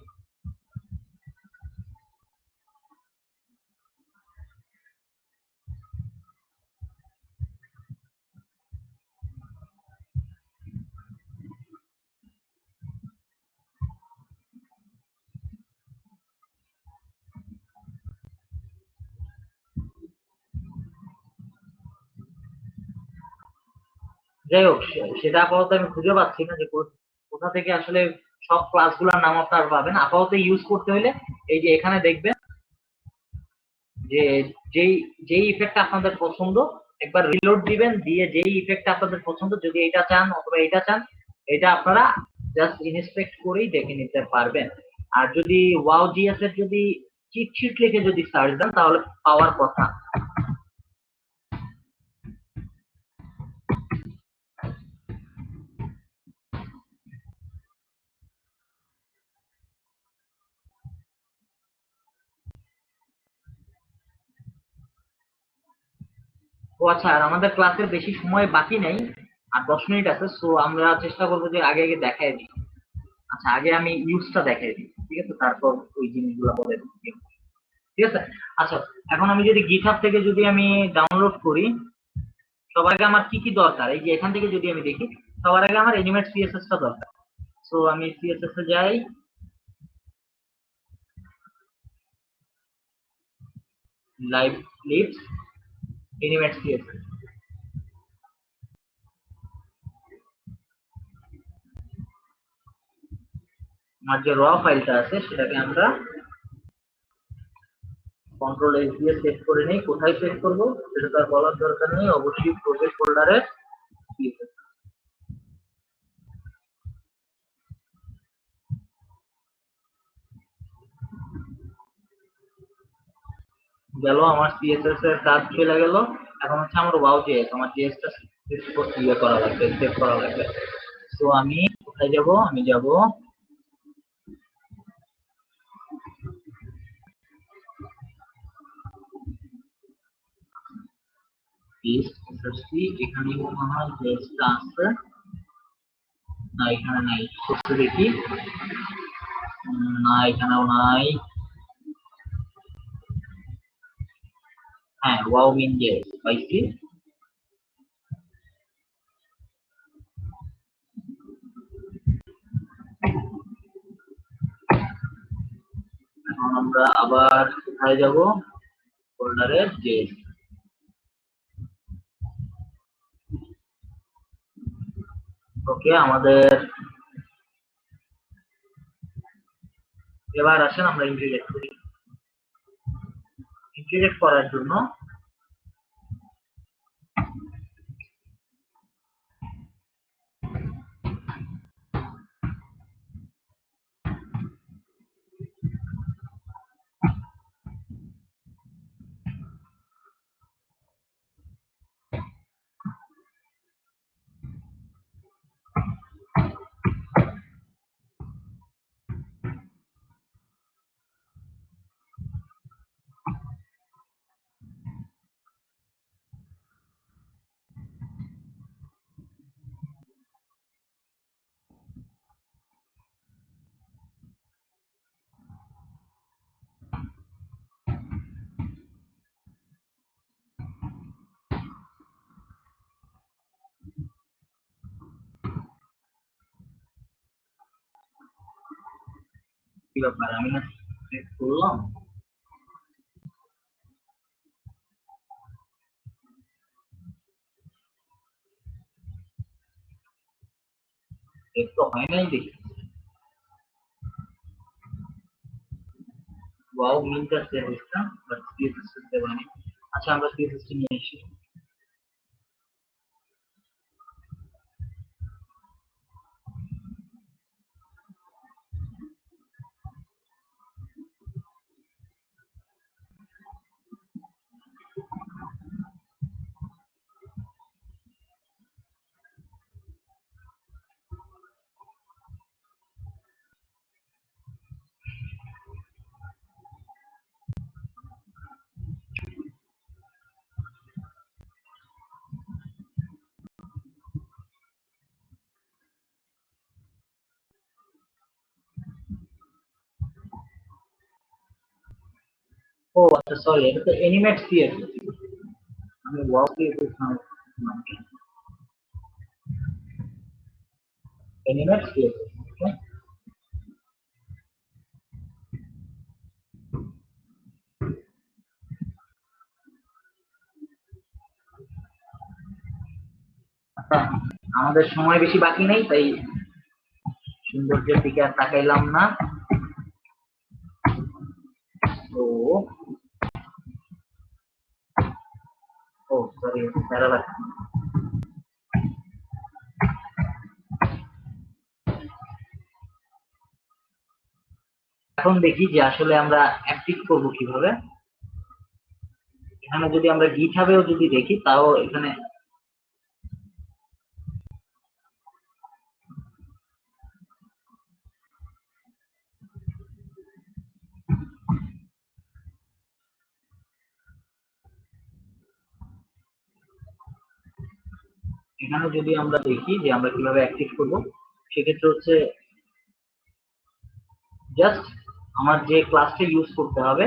যাই হোক, সেটা আপাতত আমি খুঁজে পাচ্ছি না যে কোথা থেকে আসলে সব ক্লাসগুলোর নাম আপনারা পাবেন। আপাতত ইউজ করতে হলে এই যে এখানে দেখবেন যে যেই যেই ইফেক্ট আপনাদের পছন্দ একবার রিলোড দিবেন, দিয়ে যেই ইফেক্ট আপনাদের পছন্দ, যদি এটা চান অথবা এটা চান, এটা আপনারা জাস্ট ইনস্পেক্ট করেই দেখে নিতে পারবেন। আর যদি ওয়াও জিএস এর যদি চিট শিট লিখে যদি সার্চ দেন তাহলে পাওয়ার কথা। ও আচ্ছা, আর আমাদের ক্লাসের বেশি সময় বাকি নেই, আর 10 মিনিট আছে, সো আমরা চেষ্টা করবো যে আগে আগে দেখাই দিই। আচ্ছা, আগে আমি ইউজটা দেখাই দিই, ঠিক আছে, তারপর ওই জিনিসগুলো বলে দিই, ঠিক আছে। আচ্ছা, এখন আমি যদি গিটহাব থেকে যদি আমি ডাউনলোড করি, সবার আগে আমার কি কি দরকার, এই যে এখান থেকে যদি আমি দেখি, সবার আগে আমার এনিমেট সিএসএস টা দরকার। সো আমি সিএসএস এ যাই, লাইভ ক্লিপস, এনিমেট সিএসএস। আমার যে র ফাইলটা আছে সেটাকে আমরা কন্ট্রোল এস দিয়ে সেভ করে নেই। কোথায় সেভ করবো সেটা তো আর বলার দরকার নেই, অবশ্যই প্রজেক্ট ফোল্ডারে গেল। আমার সিএসএস এর কাজ চলে গেল। এখন হচ্ছে আমার ওয়াও জেএস, আমার জেএস টা ইয়ে করা লাগবে, সেভ করা লাগবে। তো আমি কোথায় যাব, আমি যাব এখানে মনে হয় জেএসটা আছে, না এখানে নাই, একটু দেখি, না এখানেও নাই। হ্যাঁ, ওয়াও মিন জেএস পাইছি। এখন আমরা আবার কোথায় যাব, ফোল্ডারে জেএস। ওকে, আমাদের এবার আসেন আমরা ইন্টিগ্রেট করি। ইন্টিগ্রেট করার জন্য কি ব্যাপার, আমি না সেভ করলাম। সেভ তো হয় নাই দেখি। ওয়াও মিনটা সেভ হচ্ছে, বাট সিএসএস সেভ হয়নি। আচ্ছা, আমরা সিএসএস নিয়ে আসি। ও আচ্ছা, সরি, এটা তো এনিমেট সিএসএস, আমি ওয়াও সিএসএস নাম, এনিমেট সিএসএস। আমাদের সময় বেশি বাকি নেই, তাই সৌন্দর্যের দিকে আর তাকাইলাম না। তো ও সরি, প্যারালাক্স। এখন দেখি যে আসলে আমরা অ্যাক্টিভ করব কিভাবে। এখানে যদি আমরা গিটহাবেও যদি দেখি, তাও এখানে এখানে যদি আমরা দেখি যে আমরা কিভাবে অ্যাক্টিভ করব, সেক্ষেত্রে হচ্ছে জাস্ট আমার যে ক্লাসটা ইউজ করতে হবে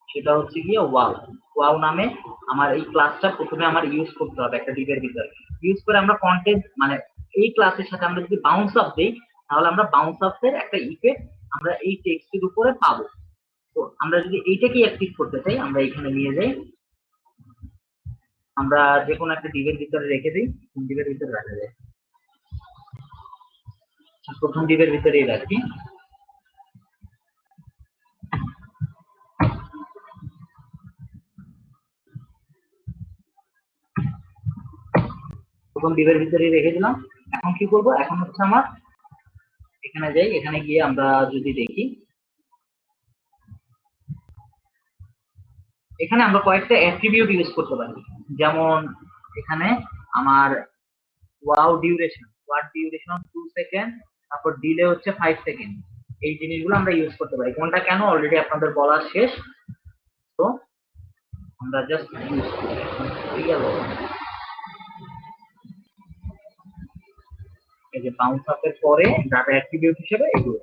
সেটা হচ্ছে গিয়ে ওয়াও। ওয়াও নামে আমার এই ক্লাসটা প্রথমে আমার ইউজ করতে হবে একটা ডিভের ভিতরে। ইউজ করে আমরা কন্টেন্ট মানে এই ক্লাসের সাথে আমরা যদি বাউন্স আপ দিই, তাহলে আমরা বাউন্স আপের একটা ইফেক্ট আমরা এই টেক্সটের উপরে পাবো। তো আমরা যদি এইটাকে অ্যাক্টিভ করতে চাই, আমরা এখানে নিয়ে যাই, আমরা যে কোনো একটা ডিভের ভিতরে রেখে দিই। ডিভের ভিতরে রাখা যায়, প্রথম ডিভের ভিতরেই রাখি। প্রথম ডিভের ভিতরেই রেখে দিলাম। এখন কি করব, এখন হচ্ছে আমার এখানে যাই, এখানে গিয়ে আমরা যদি দেখি, এখানে আমরা কয়েকটা অ্যাট্রিবিউট ইউজ করতে পারি। যেমন এখানে আমার wow duration, word duration 2 second, তারপর ডিলে হচ্ছে 5 সেকেন্ড। এই জিনিসগুলো আমরা ইউজ করতে পারি। কোনটা কেন অলরেডি আপনাদের বলা শেষ, তো আমরা জাস্ট ইউজ করি। ঠিক আছে, এই যে বাউন্স আপের পরে ডাটা অ্যাট্রিবিউট হিসেবে এগুলো।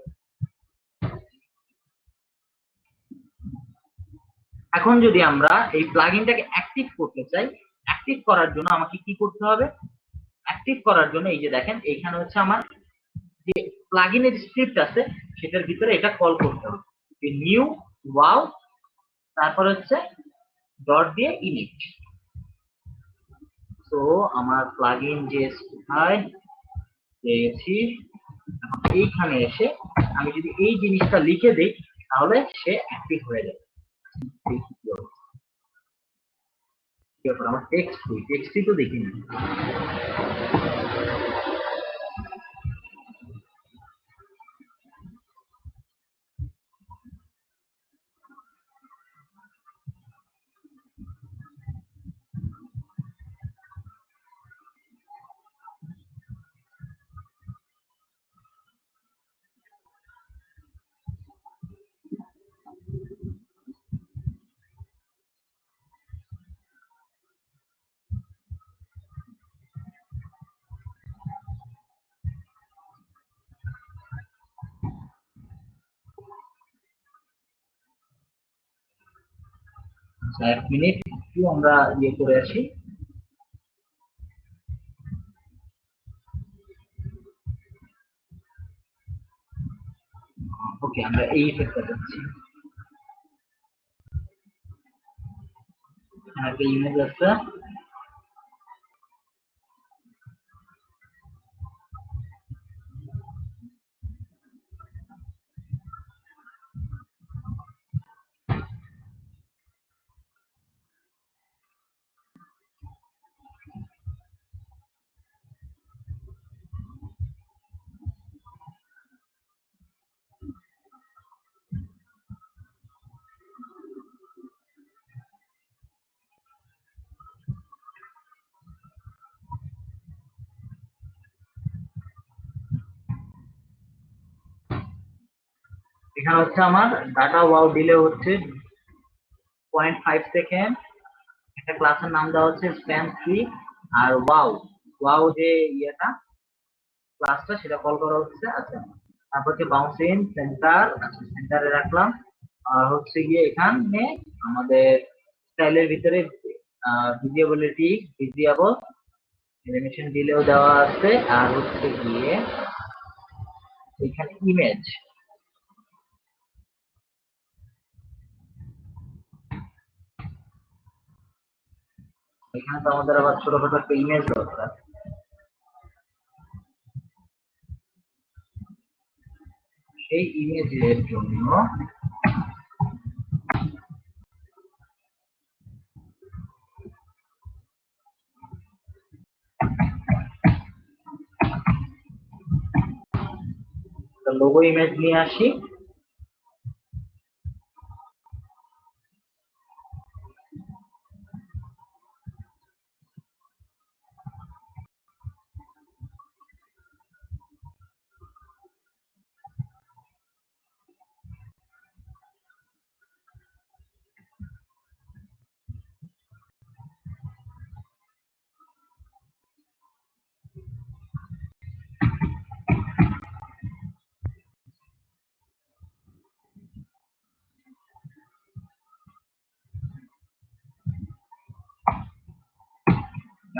এখন যদি আমরা এই প্লাগইনটাকে অ্যাক্টিভ করতে চাই, অ্যাক্টিভ করার জন্য আমাকে কি করতে হবে? অ্যাক্টিভ করার জন্য এই যে দেখেন, এইখানে হচ্ছে আমার যে প্লাগইনের স্ক্রিপ্ট আছে সেটার ভিতরে এটা কল করতে হবে, নিউ ওয়াও, তারপর হচ্ছে ডট দিয়ে ইনিট। তো আমার প্লাগইন যে কোথায় পেয়েছি, এইখানে এসে আমি যদি এই জিনিসটা লিখে দিই, তাহলে সে অ্যাক্টিভ হয়ে যাবে। আমার টেক্সটই তো দেখিনি। এক মিনিট, একটু আমরা ইয়ে করে আসি। ওকে, আমরা এই ইফেক্টটা করছি। একটা ইমেজ আছে, এখানে হচ্ছে আমার ডাটা ওয়াও ডিলে হচ্ছে 0.5 সেকেন্ড। একটা ক্লাসের নাম দেওয়া হচ্ছে স্প্যান 3। আর ওয়াও, ওয়াও যে ইয়েটা ক্লাসটা সেটা কল করা হচ্ছে। আচ্ছা, তারপর হচ্ছে বাউন্স ইন সেন্টার, আচ্ছা সেন্টারে রাখলাম। আর হচ্ছে গিয়ে এখানে আমাদের স্টাইলের ভিতরে ভিজিবিলিটি, ভিজিবল, অ্যানিমেশন ডিলেও দেওয়া আছে। আর হচ্ছে গিয়ে এখানে ইমেজ, এখানে তো আমাদের আবার ছোটখাটো একটা ইমেজ দরকার। সেই ইমেজের জন্য লোগো ইমেজ নিয়ে আসি।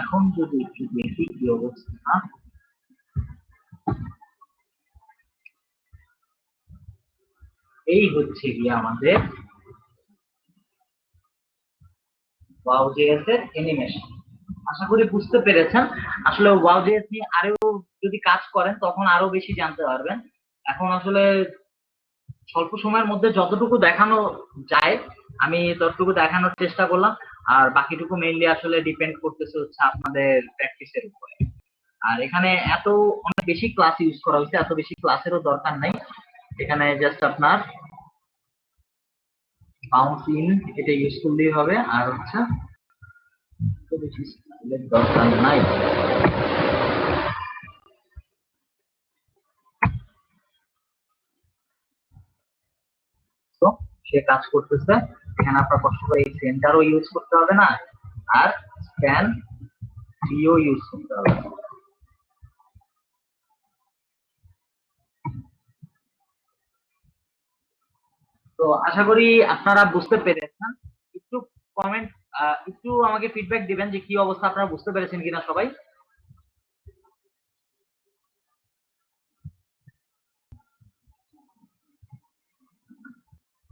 এখন যদি একটু দেখি কি অবস্থা। এই হচ্ছে গিয়ে আমাদের ওয়াও.js এর অ্যানিমেশন। আশা করি বুঝতে পেরেছেন। আসলে ওয়াও.js নিয়ে আরো যদি কাজ করেন তখন আরো বেশি জানতে পারবেন। এখন আসলে স্বল্প সময়ের মধ্যে যতটুকু দেখানো যায় আমি ততটুকু দেখানোর চেষ্টা করলাম। আর বাকিটুকু মেইনলি আসলে ডিপেন্ড করতেছে হচ্ছে আপনাদের প্র্যাকটিসের উপরে। আর এখানে এত অনেক বেশি ক্লাস ইউজ করা হয়েছে, এত বেশি ক্লাসেরও দরকার নাই। এখানে জাস্ট আপনার বাউন্স ইন এটা ইউজ করলেই হবে। আর হচ্ছে এত বেশি স্টাইলের দরকার নাই। তো সে কাজ করতেছে। এখানে আপনার কষ্ট করে এই সেন্টারও ইউজ করতে হবে না, আর স্ক্যান ডিও ইউজ করতে হবে না। তো আশা করি আপনারা বুঝতে পেরেছেন। একটু কমেন্ট, একটু আমাকে ফিডব্যাক দিবেন যে কি অবস্থা, আপনারা বুঝতে পেরেছেন কিনা সবাই।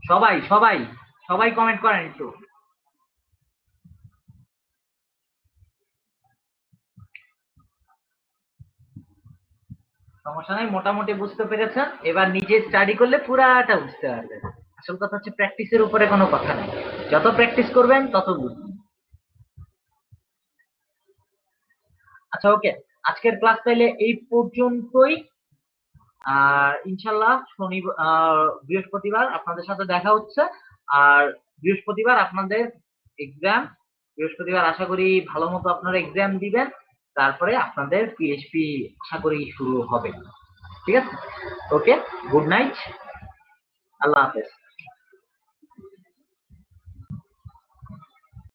সবাই সবাই সবাই কমেন্ট করেন একটু। সমস্যা নাই, মোটামুটি বুঝতে পেরেছেন। এবার নিজে স্টাডি করলে পুরাটা বুঝতে পারবেন। আসল কথা হচ্ছে প্র্যাকটিসের উপরে কোনো কথা নেই। যত প্র্যাকটিস করবেন তত বুঝবেন। আচ্ছা, ওকে। আজকের ক্লাস তাইলে এই পর্যন্তই। আর ইনশাল্লাহ বৃহস্পতিবার আপনাদের সাথে দেখা হচ্ছে। আর বৃহস্পতিবার আপনাদের এক্সাম। বৃহস্পতিবার আশা করি ভালো মতো আপনারা এক্সাম দিবেন। তারপরে আপনাদের পিএইচপি আশা করি শুরু হবে। ঠিক আছে? ওকে, গুড নাইট, আল্লাহ হাফেজ।